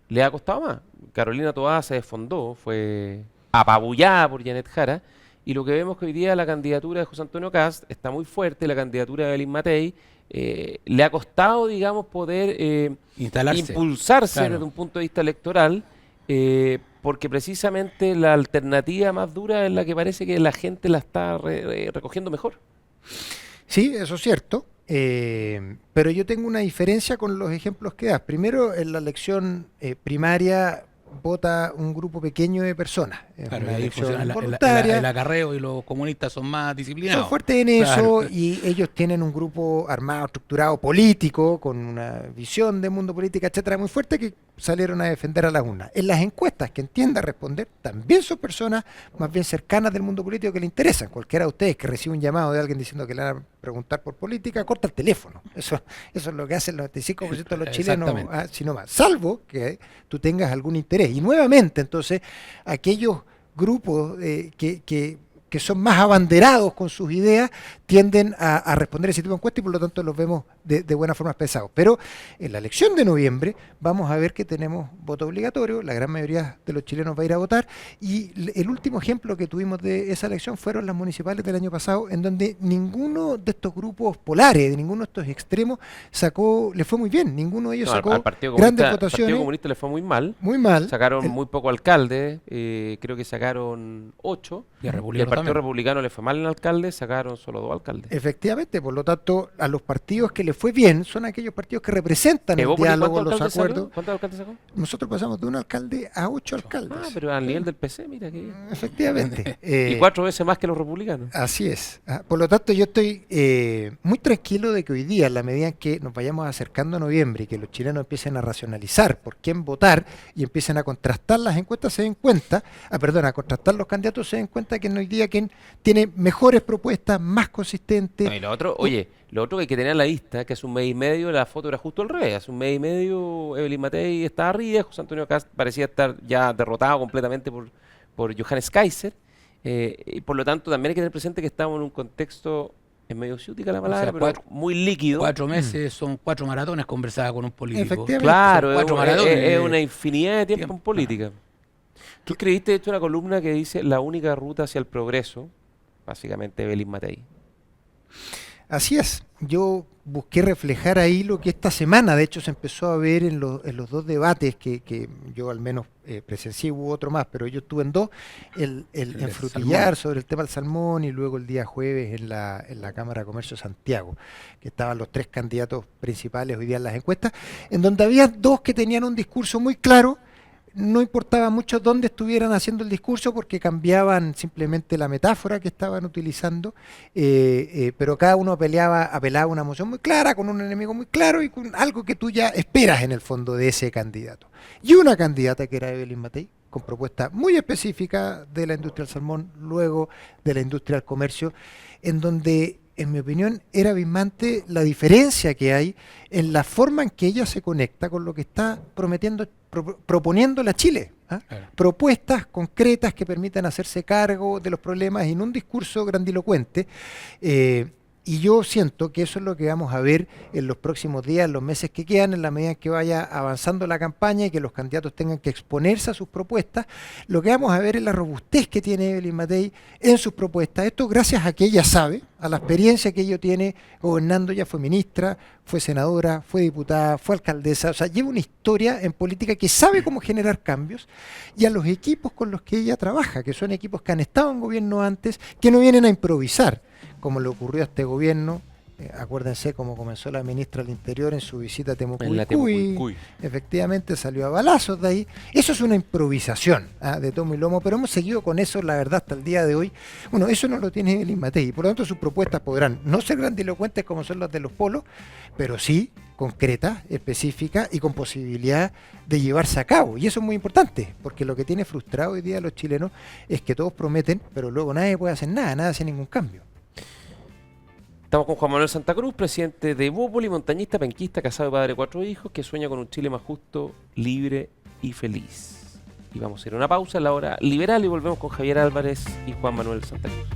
le ha costado más. Carolina Toá se desfondó, fue apabullada por Janet Jara, y lo que vemos que hoy día la candidatura de José Antonio Kast está muy fuerte, la candidatura de Belín Matei, le ha costado, digamos, poder impulsarse, claro, desde un punto de vista electoral, porque precisamente la alternativa más dura es la que parece que la gente la está recogiendo mejor. Sí, eso es cierto. Pero yo tengo una diferencia con los ejemplos que das. Primero, en la elección primaria vota un grupo pequeño de personas. Claro, una elección voluntaria. El acarreo y los comunistas son más disciplinados. Son fuertes en eso, y ellos tienen un grupo armado, estructurado, político, con una visión de mundo política, etcétera, muy fuerte, que salieron a defender a las urnas. En las encuestas, que entienda responder, también son personas más bien cercanas del mundo político que le interesan. Cualquiera de ustedes que recibe un llamado de alguien diciendo que le van a preguntar por política, corta el teléfono. Eso es lo que hacen el 95% de los chilenos, sino más. Salvo que tú tengas algún interés. Y nuevamente, entonces, aquellos grupos que son más abanderados con sus ideas tienden a responder ese tipo de encuestas, y por lo tanto los vemos de buena forma pesados. Pero en la elección de noviembre vamos a ver que tenemos voto obligatorio, la gran mayoría de los chilenos va a ir a votar, y el último ejemplo que tuvimos de esa elección fueron las municipales del año pasado, en donde ninguno de estos grupos polares, de ninguno de estos extremos le fue muy bien, ninguno de ellos sacó al grandes votaciones. Al Partido Comunista le fue muy mal. Muy mal. Sacaron muy poco alcalde, creo que sacaron 8. Y al Partido Republicano le fue mal en alcalde, sacaron solo 2 alcaldes. Efectivamente, por lo tanto, a los partidos que les fue bien son aquellos partidos que representan el diálogo, los acuerdos. ¿Cuántos alcaldes sacó? Nosotros pasamos de un alcalde a 8 alcaldes. Pero al nivel del PC, mira que... Efectivamente. Y 4 veces más que los republicanos. Así es. Por lo tanto, yo estoy muy tranquilo de que hoy día, en la medida en que nos vayamos acercando a noviembre y que los chilenos empiecen a racionalizar por quién votar y empiecen a contrastar las encuestas, se den cuenta, a contrastar los candidatos, se den cuenta que hoy día quien tiene mejores propuestas, más consistentes. No, y lo otro que hay que tener a la vista, que hace un mes y medio la foto era justo al revés. Hace un mes y medio Evelyn Matei estaba arriba, José Antonio Kast parecía estar ya derrotado completamente por Johannes Kaiser. Y por lo tanto también hay que tener presente que estamos en un contexto es medio ciútica la palabra, sea, pero muy líquido. 4 meses son 4 maratones, conversaba con un político. Efectivamente. Claro, Son 4 maratones. es una infinidad de tiempo en política. Claro. Tú escribiste, de hecho, una columna que dice la única ruta hacia el progreso, básicamente Evelyn Matei. Así es, yo busqué reflejar ahí lo que esta semana, de hecho, se empezó a ver en los dos debates que yo al menos presencié, hubo otro más, pero yo estuve en dos, en Frutillar sobre el tema del salmón y luego el día jueves en la Cámara de Comercio de Santiago, que estaban los 3 candidatos principales hoy día en las encuestas, en donde había 2 que tenían un discurso muy claro. No importaba mucho dónde estuvieran haciendo el discurso porque cambiaban simplemente la metáfora que estaban utilizando, pero cada uno apelaba a una emoción muy clara, con un enemigo muy claro y con algo que tú ya esperas en el fondo de ese candidato. Y una candidata que era Evelyn Matei, con propuesta muy específica de la industria del salmón, luego de la industria del comercio, en donde, en mi opinión, era abismante la diferencia que hay en la forma en que ella se conecta con lo que está proponiéndole a Chile. Claro. Propuestas concretas que permitan hacerse cargo de los problemas en un discurso grandilocuente. Y yo siento que eso es lo que vamos a ver en los próximos días, en los meses que quedan, en la medida en que vaya avanzando la campaña y que los candidatos tengan que exponerse a sus propuestas. Lo que vamos a ver es la robustez que tiene Evelyn Matei en sus propuestas. Esto gracias a que ella sabe, a la experiencia que ella tiene gobernando. Ya fue ministra, fue senadora, fue diputada, fue alcaldesa. O sea, lleva una historia en política que sabe cómo generar cambios, y a los equipos con los que ella trabaja, que son equipos que han estado en gobierno antes, que no vienen a improvisar, como le ocurrió a este gobierno. Acuérdense cómo comenzó la ministra del Interior en su visita a Temucuicui. Efectivamente salió a balazos de ahí. Eso es una improvisación de tomo y lomo, pero hemos seguido con eso, la verdad, hasta el día de hoy. Bueno, eso no lo tiene Evelyn Matei, por lo tanto sus propuestas podrán no ser grandilocuentes como son las de los polos, pero sí concretas, específicas y con posibilidad de llevarse a cabo. Y eso es muy importante, porque lo que tiene frustrado hoy día a los chilenos es que todos prometen, pero luego nadie puede hacer nada, nadie hace ningún cambio. Estamos con Juan Manuel Santa Cruz, presidente de Evópoli, montañista, penquista, casado y padre de 4 hijos, que sueña con un Chile más justo, libre y feliz. Y vamos a ir a una pausa en la hora liberal y volvemos con Javier Álvarez y Juan Manuel Santa Cruz.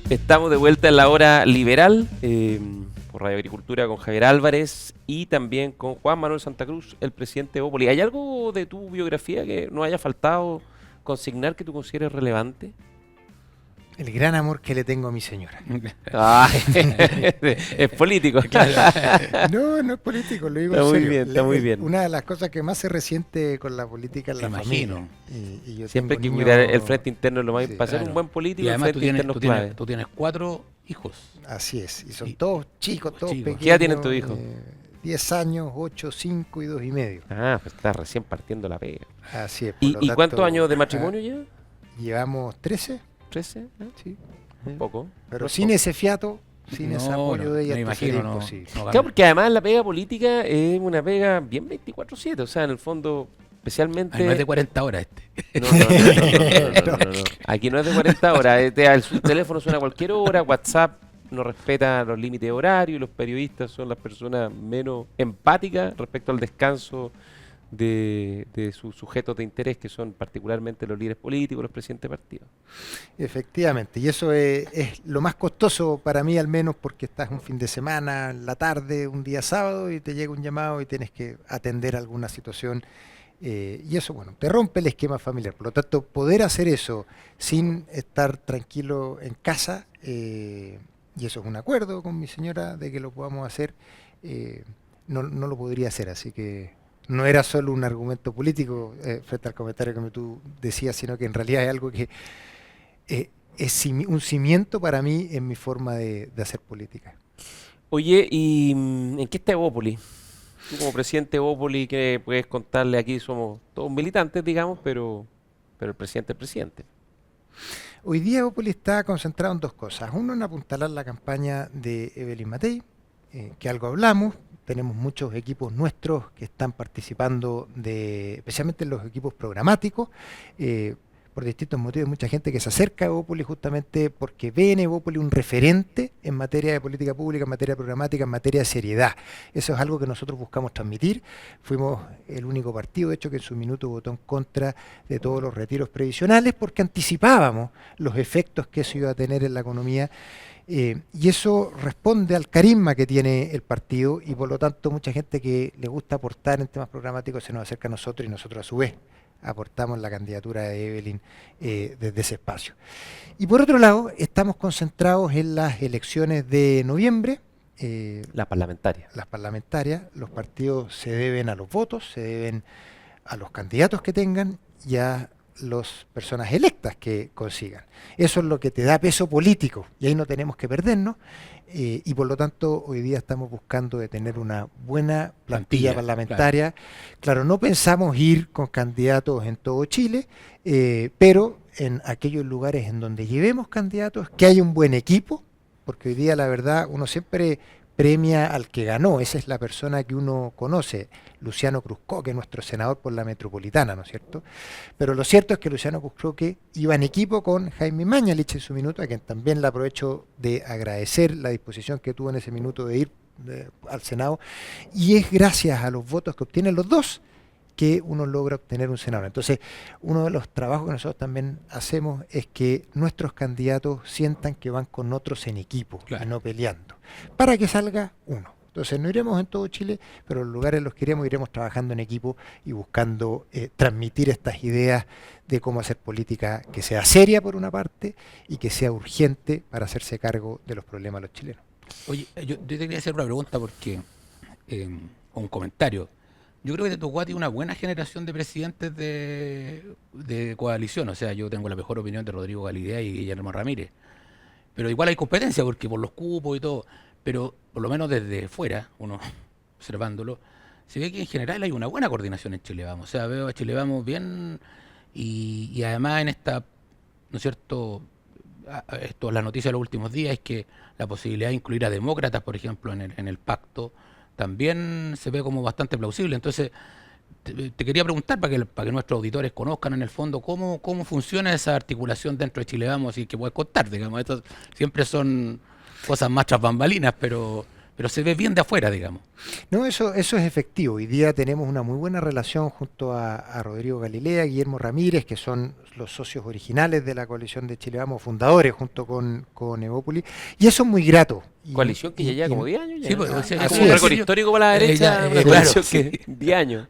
Estamos de vuelta en la hora liberal por Radio Agricultura con Javier Álvarez y también con Juan Manuel Santa Cruz, el presidente de Evópoli. ¿Hay algo de tu biografía que no haya faltado consignar que tú consideres relevante? El gran amor que le tengo a mi señora. Es político. No es político, lo digo está en muy serio. Bien, está muy bien. Una de las cosas que más se resiente con la política es la familia. Y yo siempre hay que cuidar el frente interno, lo más para ser un buen político. Y además el frente interno tú tienes 4 hijos. Así es, y son todos chicos, todos pequeños. ¿Qué edad tienen tus hijos? 10 años, 8, 5 y 2 y medio. Pues estás recién partiendo la pega. Así es. ¿Y cuántos años de matrimonio ya? Llevamos 13. ¿13? Sí. Un poco. Pero no sin ese fiato, sin ese apoyo de ella, me imagino, imposible. Claro, porque además la pega política es una pega bien 24/7, o sea, en el fondo, especialmente... no es de 40 horas este. No. Aquí no es de 40 horas, el teléfono suena a cualquier hora, WhatsApp no respeta los límites horarios, y los periodistas son las personas menos empáticas respecto al descanso de sus sujetos de interés, que son particularmente los líderes políticos, los presidentes de partidos. Efectivamente, y eso es lo más costoso para mí, al menos, porque estás un fin de semana, en la tarde, un día sábado, y te llega un llamado y tienes que atender alguna situación, y eso, bueno, te rompe el esquema familiar. Por lo tanto, poder hacer eso sin estar tranquilo en casa, y eso es un acuerdo con mi señora de que lo podamos hacer, no lo podría hacer, así que no era solo un argumento político frente al comentario que tú decías, sino que en realidad es algo que es un cimiento para mí en mi forma de hacer política. Oye, ¿y en qué está Evópoli? Tú como presidente de Evópoli, ¿qué puedes contarle? Aquí somos todos militantes, digamos, pero el presidente es el presidente. Hoy día Evópoli está concentrado en 2 cosas. Uno, en apuntalar la campaña de Evelyn Matei, que algo hablamos, tenemos muchos equipos nuestros que están participando, especialmente en los equipos programáticos, por distintos motivos, mucha gente que se acerca a Evópolis justamente porque ve en Evópolis un referente en materia de política pública, en materia programática, en materia de seriedad. Eso es algo que nosotros buscamos transmitir. Fuimos el único partido, de hecho, que en su minuto votó en contra de todos los retiros previsionales porque anticipábamos los efectos que eso iba a tener en la economía. Y eso responde al carisma que tiene el partido y por lo tanto mucha gente que le gusta aportar en temas programáticos se nos acerca a nosotros y nosotros a su vez aportamos la candidatura de Evelyn desde ese espacio. Y por otro lado, estamos concentrados en las elecciones de noviembre. Las parlamentarias. Las parlamentarias, los partidos se deben a los votos, se deben a los candidatos que tengan y a las personas electas que consigan. Eso es lo que te da peso político y ahí no tenemos que perdernos y por lo tanto hoy día estamos buscando de tener una buena plantilla parlamentaria. Claro, no pensamos ir con candidatos en todo Chile, pero en aquellos lugares en donde llevemos candidatos, que haya un buen equipo, porque hoy día la verdad uno siempre premia al que ganó, esa es la persona que uno conoce, Luciano Cruzcoque, nuestro senador por la metropolitana, ¿no es cierto? Pero lo cierto es que Luciano Cruzcoque iba en equipo con Jaime Mañalich en su minuto, a quien también le aprovecho de agradecer la disposición que tuvo en ese minuto de ir al Senado, y es gracias a los votos que obtienen los dos que uno logra obtener un senador. Entonces, uno de los trabajos que nosotros también hacemos es que nuestros candidatos sientan que van con otros en equipo, y no peleando, para que salga uno. Entonces, no iremos en todo Chile, pero en los lugares en los que iremos trabajando en equipo y buscando transmitir estas ideas de cómo hacer política que sea seria por una parte y que sea urgente para hacerse cargo de los problemas de los chilenos. Oye, yo te quería hacer una pregunta porque, o un comentario. Yo creo que te tocó a ti una buena generación de presidentes de coalición. O sea, yo tengo la mejor opinión de Rodrigo Galilea y Guillermo Ramírez. Pero igual hay competencia, porque por los cupos y todo. Pero por lo menos desde fuera, uno observándolo, se ve que en general hay una buena coordinación en Chile Vamos. O sea, veo a Chile Vamos bien y además en esta, ¿no es cierto? La noticia de los últimos días es que la posibilidad de incluir a demócratas, por ejemplo, en el pacto, también se ve como bastante plausible. Entonces, te quería preguntar para que nuestros auditores conozcan en el fondo cómo funciona esa articulación dentro de Chile Vamos y que puedes contar, digamos. Estos siempre son cosas más tras bambalinas, pero se ve bien de afuera, digamos. No, eso es efectivo. Hoy día tenemos una muy buena relación junto a Rodrigo Galilea, Guillermo Ramírez, que son los socios originales de la coalición de Chile Vamos, fundadores junto con Evópolis, y eso es muy grato. Coalición que ya lleva como 10 años. Ya, sí, pues, ¿no? Es como un récord histórico para la derecha, una coalición que 10 años.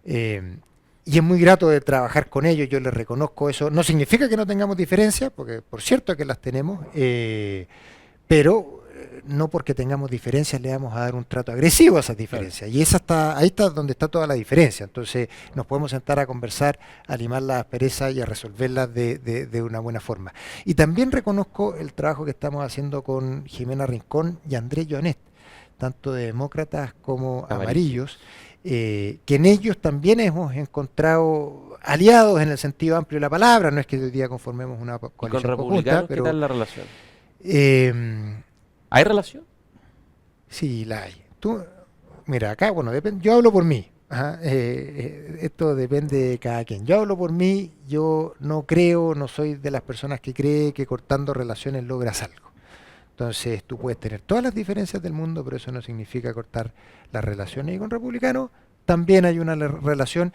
Y es muy grato de trabajar con ellos, yo les reconozco eso. No significa que no tengamos diferencias, porque por cierto que las tenemos, pero no porque tengamos diferencias le vamos a dar un trato agresivo a esas diferencias. Claro. Y ahí está donde está toda la diferencia. Entonces nos podemos sentar a conversar, a limar las asperezas y a resolverlas de una buena forma. Y también reconozco el trabajo que estamos haciendo con Jimena Rincón y Andrés Joanet, tanto de demócratas como amarillos, que en ellos también hemos encontrado aliados en el sentido amplio de la palabra. No es que hoy día conformemos una coalición ¿Y con republicanos pero, qué tal la relación? ¿Hay relación? Sí, la hay. Mira, acá, bueno, yo hablo por mí. Esto depende de cada quien. Yo hablo por mí, yo no soy de las personas que cree que cortando relaciones logras algo. Entonces, tú puedes tener todas las diferencias del mundo, pero eso no significa cortar las relaciones. Y con republicanos también hay una relación.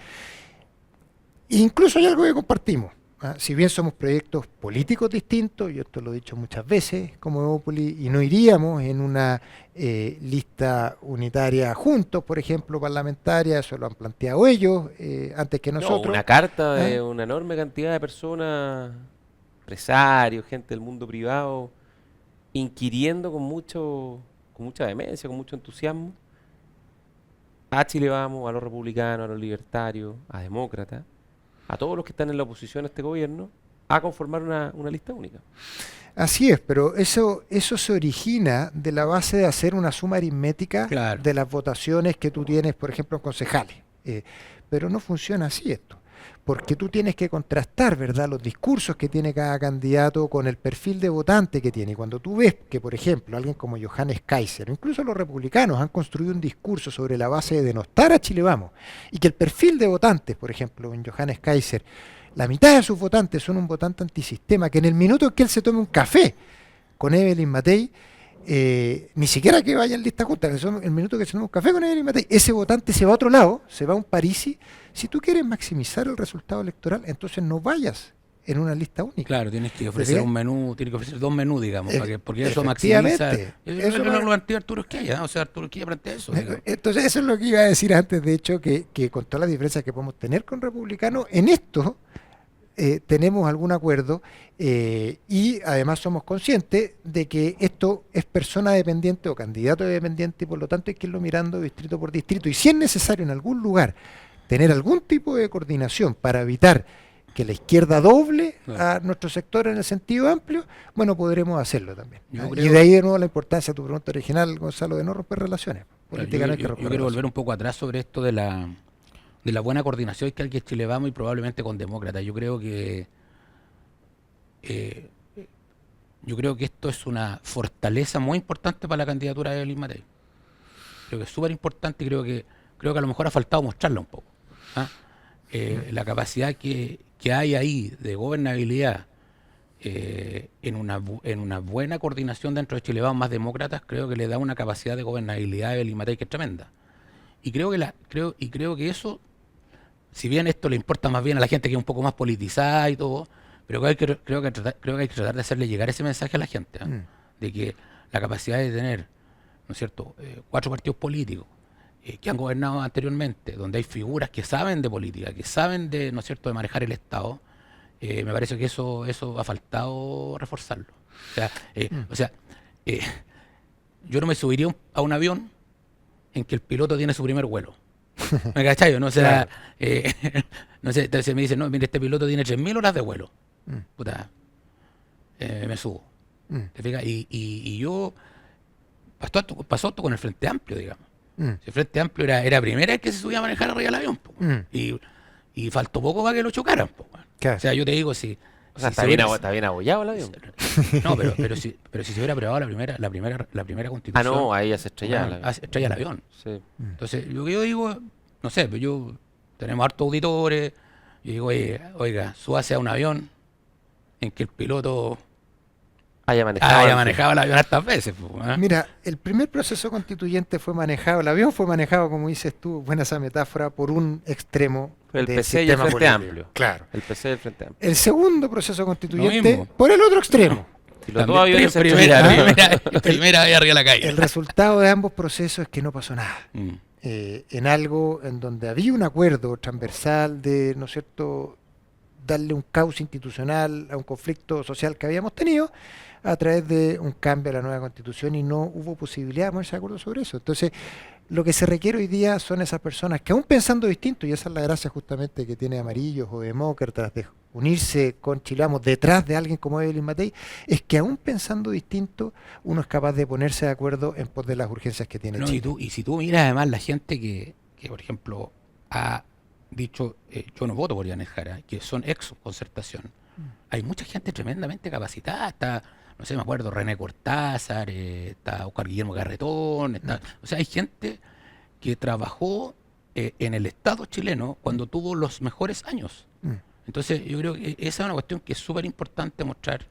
Incluso hay algo que compartimos. Si bien somos proyectos políticos distintos, yo esto lo he dicho muchas veces como Evópolis, y no iríamos en una lista unitaria juntos, por ejemplo, parlamentaria, eso lo han planteado ellos antes que nosotros. No, una carta de una enorme cantidad de personas, empresarios, gente del mundo privado, inquiriendo con mucha vehemencia, con mucho entusiasmo, a Chile Vamos, a los republicanos, a los libertarios, a demócratas, a todos los que están en la oposición a este gobierno, a conformar una lista única. Así es, pero eso se origina de la base de hacer una suma aritmética de las votaciones que tú tienes, por ejemplo, en concejales. Pero no funciona así esto. porque tú tienes que contrastar, ¿verdad?, los discursos que tiene cada candidato con el perfil de votante que tiene. Y cuando tú ves que, por ejemplo, alguien como Johannes Kaiser, incluso los republicanos han construido un discurso sobre la base de denostar a Chile Vamos, y que el perfil de votantes, por ejemplo, en Johannes Kaiser, la mitad de sus votantes son un votante antisistema, que en el minuto que él se tome un café con Evelyn Matei, ni siquiera que vaya en lista junta, que son el minuto que se toma un café con Evelyn Matei, ese votante se va a otro lado, se va a un Parisi. Si tú quieres maximizar el resultado electoral, entonces no vayas en una lista única. Claro, tienes que ofrecer un menú, tienes que ofrecer 2 menús, digamos, porque eso efectivamente, maximiza. Eso es lo antiguo Arturo Esquella, o sea, Arturo Esquella plantea eso. Entonces, eso es lo que iba a decir antes, de hecho, que con todas las diferencias que podemos tener con republicanos, en esto tenemos algún acuerdo, y además somos conscientes de que esto es persona dependiente o candidato dependiente, y por lo tanto hay que irlo mirando distrito por distrito, y si es necesario en algún lugar tener algún tipo de coordinación para evitar que la izquierda doble a nuestro sector en el sentido amplio, bueno, podremos hacerlo también. Y de ahí de nuevo la importancia de tu pregunta original, Gonzalo, de no romper relaciones. Política no hay que romper yo quiero volver un poco atrás sobre esto de la buena coordinación que hay que Chile Vamos y probablemente con Demócratas. Yo creo que esto es una fortaleza muy importante para la candidatura de Evelyn Matei. Creo que es súper importante y creo que a lo mejor ha faltado mostrarla un poco. La capacidad que hay ahí de gobernabilidad en una buena coordinación dentro de Chile Vamos más Demócratas, creo que le da una capacidad de gobernabilidad a Evelyn Matei que es tremenda. Y creo que eso, si bien esto le importa más bien a la gente que es un poco más politizada y todo, pero creo que hay que tratar de hacerle llegar ese mensaje a la gente, de que la capacidad de tener, ¿no es cierto?, 4 partidos políticos que han gobernado anteriormente, donde hay figuras que saben de política, que saben de, ¿no es cierto?, de manejar el Estado, me parece que eso ha faltado reforzarlo. Yo no me subiría a un avión en que el piloto tiene su primer vuelo. ¿Me cachai? ¿No? O sea, no sé, entonces me dicen, no, mire, este piloto tiene 3.000 horas de vuelo. Puta, me subo. ¿Te fijas? Y yo, pasó esto con el Frente Amplio, digamos. El Frente Amplio era primera vez que se subía a manejar arriba del avión, y faltó poco para que lo chocaran. Claro. O sea, yo te digo, si... O sea, está bien abollado el avión. No, pero si se hubiera aprobado la primera constitución... Ah, no, ahí ya se estrella. Se estrella el avión. Sí. Entonces, lo que yo digo, no sé, pero tenemos hartos auditores, yo digo, oiga, súbase a un avión en que el piloto haya manejado el avión hartas veces. Mira, el primer proceso constituyente el avión fue manejado, como dices tú, buena esa metáfora, por un extremo el del PC y el sistema Frente político. Amplio. Claro. El PC y el Frente Amplio. El segundo proceso constituyente por el otro extremo. Y los dos aviones se primera vez arriba de la calle. El resultado de ambos procesos es que no pasó nada. En algo en donde había un acuerdo transversal de, ¿no es cierto?, darle un cauce institucional a un conflicto social que habíamos tenido a través de un cambio a la nueva constitución, y no hubo posibilidad de ponerse de acuerdo sobre eso. Entonces, lo que se requiere hoy día son esas personas que, aún pensando distinto, y esa es la gracia justamente que tiene Amarillos o Demócratas de unirse con Chile Vamos detrás de alguien como Evelyn Matei, es que aún pensando distinto uno es capaz de ponerse de acuerdo en pos de las urgencias que tiene Chile. Y si tú miras además la gente que por ejemplo, ha dicho, yo no voto por Yanes Jara, que son ex Concertación, hay mucha gente tremendamente capacitada, está, no sé, me acuerdo, René Cortázar, está Oscar Guillermo Garretón, o sea, hay gente que trabajó en el Estado chileno cuando tuvo los mejores años. Entonces, yo creo que esa es una cuestión que es súper importante mostrar,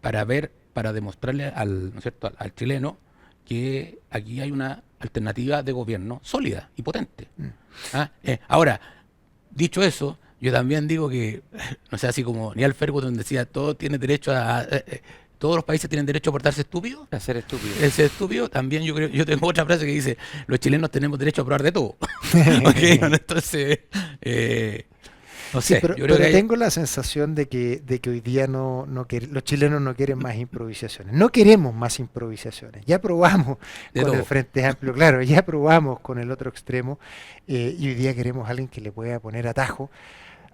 para demostrarle ¿no es cierto?, al chileno que aquí hay una alternativa de gobierno sólida y potente. Ahora, dicho eso, yo también digo que, no sé, así como Neal Ferguson decía, todos los países tienen derecho a portarse estúpidos. A ser estúpido. Ser estúpido, también yo tengo otra frase que dice, los chilenos tenemos derecho a probar de todo. Entonces, no sé. Sí, pero tengo la sensación de que hoy día los chilenos no quieren más improvisaciones. No queremos más improvisaciones. Ya probamos con el Frente Amplio, claro, ya probamos con el otro extremo, y hoy día queremos a alguien que le pueda poner atajo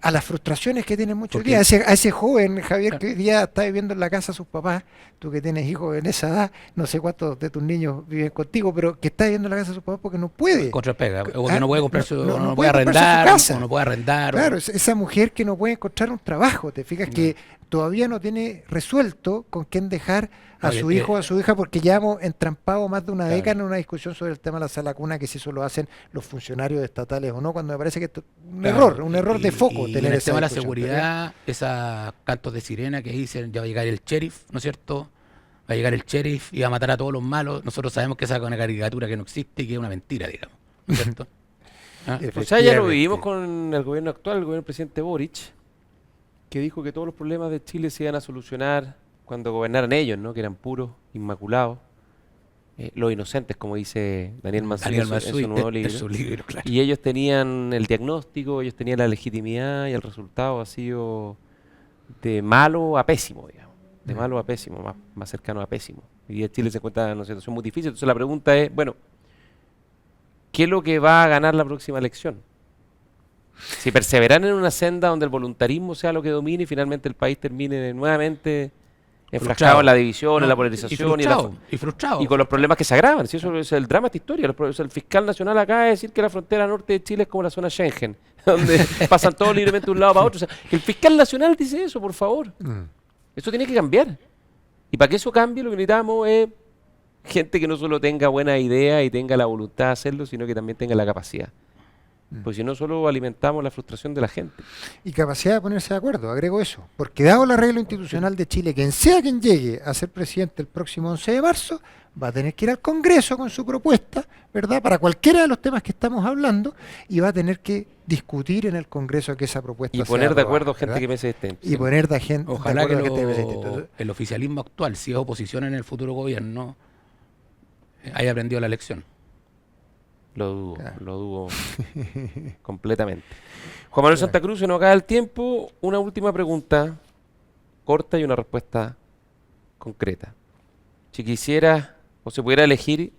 a las frustraciones que tienen muchos días. A ese joven, Javier, que hoy día está viviendo en la casa de sus papás, tú que tienes hijos en esa edad, no sé cuántos de tus niños viven contigo, pero que está viviendo en la casa de sus papás porque no puede. Contrapega, o que no puede comprar no puede arrendar, o no puede arrendar. Claro, esa mujer que no puede encontrar un trabajo, te fijas que todavía no tiene resuelto con quién dejar a su hijo o a su hija, porque ya hemos entrampado más de una década en una discusión sobre el tema de la sala cuna, que si eso lo hacen los funcionarios estatales o no, cuando me parece que es un error de foco tener tener el esa tema de la discusión. seguridad, esos cantos de sirena que dicen ya va a llegar el sheriff, ¿no es cierto? Va a llegar el sheriff y va a matar a todos los malos. Nosotros sabemos que esa es una caricatura que no existe y que es una mentira, digamos, ¿no es cierto? O sea, ya lo vivimos con el gobierno actual, el gobierno del presidente Boric, que dijo que todos los problemas de Chile se iban a solucionar cuando gobernaran ellos, ¿no? Que eran puros, inmaculados, los inocentes, como dice Daniel Manzui en su nuevo libro. Claro. Y ellos tenían el diagnóstico, ellos tenían la legitimidad y el resultado ha sido de malo a pésimo, digamos. De malo a pésimo, más cercano a pésimo. Y Chile se encuentra en una situación muy difícil. Entonces la pregunta es, bueno, ¿qué es lo que va a ganar la próxima elección? Si perseveran en una senda donde el voluntarismo sea lo que domine y finalmente el país termine nuevamente enfrascado en la división, en la polarización y frustrado. Y con los problemas que se agravan. Si eso es el drama de esta historia. El fiscal nacional acaba de decir que la frontera norte de Chile es como la zona Schengen, donde pasan todos libremente de un lado para otro. O sea, el fiscal nacional dice eso, por favor. Eso tiene que cambiar. Y para que eso cambie, lo que necesitamos es gente que no solo tenga buena idea y tenga la voluntad de hacerlo, sino que también tenga la capacidad. Pues si no, solo alimentamos la frustración de la gente. Y capacidad de ponerse de acuerdo, agrego eso. Porque dado el arreglo institucional de Chile, quien sea quien llegue a ser presidente el próximo 11 de marzo, va a tener que ir al Congreso con su propuesta, ¿verdad? Para cualquiera de los temas que estamos hablando, y va a tener que discutir en el Congreso que esa propuesta y sea poner de acuerdo aprobada, gente ¿verdad? que me se esté. Y poner de gente Ojalá de que acuerdo gente que me se esté. el oficialismo actual, si es oposición en el futuro gobierno, haya aprendido la lección. Lo dudo completamente. Juan Manuel Santa Cruz, se nos acaba el tiempo. Una última pregunta, corta y una respuesta concreta. Si quisiera o se pudiera elegir,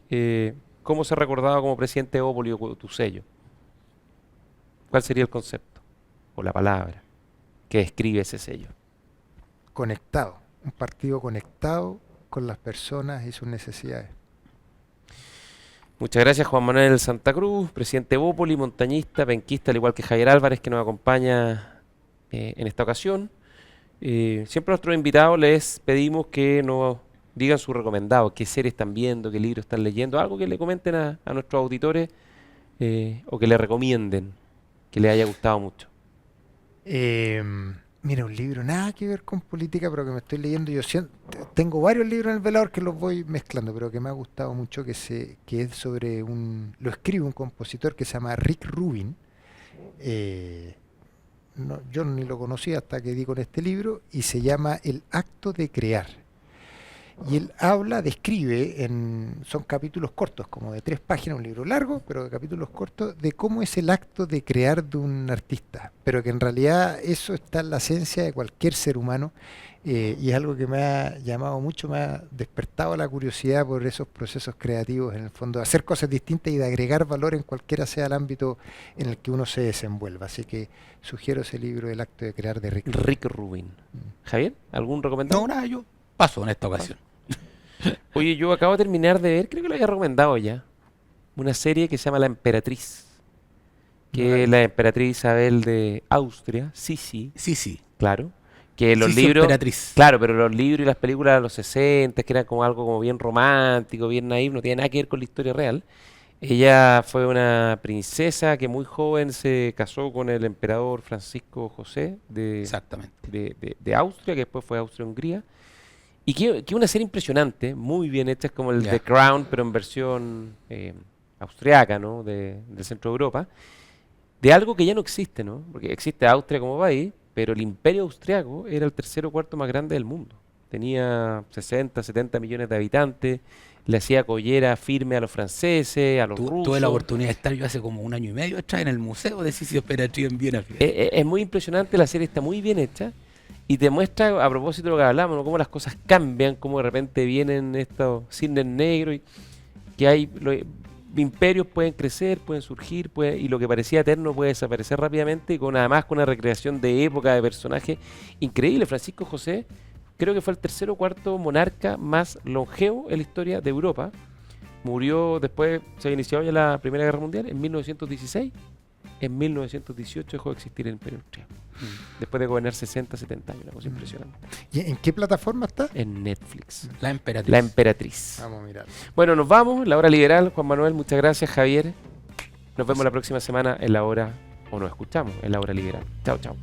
¿cómo se recordaba como presidente de Ópoli o tu sello? ¿Cuál sería el concepto o la palabra que describe ese sello? Conectado, un partido conectado con las personas y sus necesidades. Muchas gracias, Juan Manuel Santa Cruz, presidente de Bópoli, montañista, penquista, al igual que Javier Álvarez, que nos acompaña en esta ocasión. Siempre a nuestros invitados les pedimos que nos digan su recomendado, qué series están viendo, qué libros están leyendo, algo que le comenten a nuestros auditores o que le recomienden, que les haya gustado mucho. Mira, un libro nada que ver con política, pero que me estoy leyendo. Yo tengo varios libros en el velador que los voy mezclando, pero que me ha gustado mucho, que es sobre lo escribe un compositor que se llama Rick Rubin. Yo ni lo conocía hasta que di con este libro, y se llama El acto de crear. Y él describe, son capítulos cortos, como de 3 páginas, un libro largo, pero de capítulos cortos, de cómo es el acto de crear de un artista. Pero que en realidad eso está en la esencia de cualquier ser humano, y es algo que me ha llamado mucho, me ha despertado la curiosidad por esos procesos creativos, en el fondo, de hacer cosas distintas y de agregar valor en cualquiera sea el ámbito en el que uno se desenvuelva. Así que sugiero ese libro, El acto de crear, de Rick Rubin. Javier, ¿algún recomendado? No, nada, yo paso en esta ocasión. Oye, yo acabo de terminar de ver, creo que lo había recomendado ya, una serie que se llama La Emperatriz, que es la emperatriz Isabel de Austria, sí, claro, que los libros, emperatriz. Claro, pero los libros y las películas de los 60, que eran como algo como bien romántico, bien naif, no tiene nada que ver con la historia real. Ella fue una princesa que muy joven se casó con el emperador Francisco José Exactamente. de Austria, que después fue Austria-Hungría. Y que una serie impresionante, muy bien hecha, es como el The Crown, pero en versión austriaca, ¿no? Del centro de Europa, de algo que ya no existe, ¿no? Porque existe Austria como país, pero el imperio austriaco era el tercero o cuarto más grande del mundo. Tenía 60, 70 millones de habitantes, le hacía collera firme a los franceses, a los rusos. Tuve la oportunidad de estar yo hace como 1 año y medio atrás en el Museo de Sissi Emperatriz en Viena. Es muy impresionante, la serie está muy bien hecha. Y te muestra, a propósito de lo que hablamos, ¿no? Cómo las cosas cambian, cómo de repente vienen estos cisnes negros, y que hay imperios pueden crecer, pueden surgir, y lo que parecía eterno puede desaparecer rápidamente, y además con una recreación de época, de personajes increíble. Francisco José creo que fue el tercer o cuarto monarca más longevo en la historia de Europa. Murió después, se había iniciado ya la Primera Guerra Mundial en 1916. En 1918 dejó de existir el Imperio Austríaco. Después de gobernar 60, 70 años, una cosa impresionante. ¿Y en qué plataforma está? En Netflix. La Emperatriz. La Emperatriz. Vamos a mirar. Bueno, nos vamos. La Hora Liberal. Juan Manuel, muchas gracias. Javier, nos vemos la próxima semana en la hora, o nos escuchamos en la Hora Liberal. Chao, chao.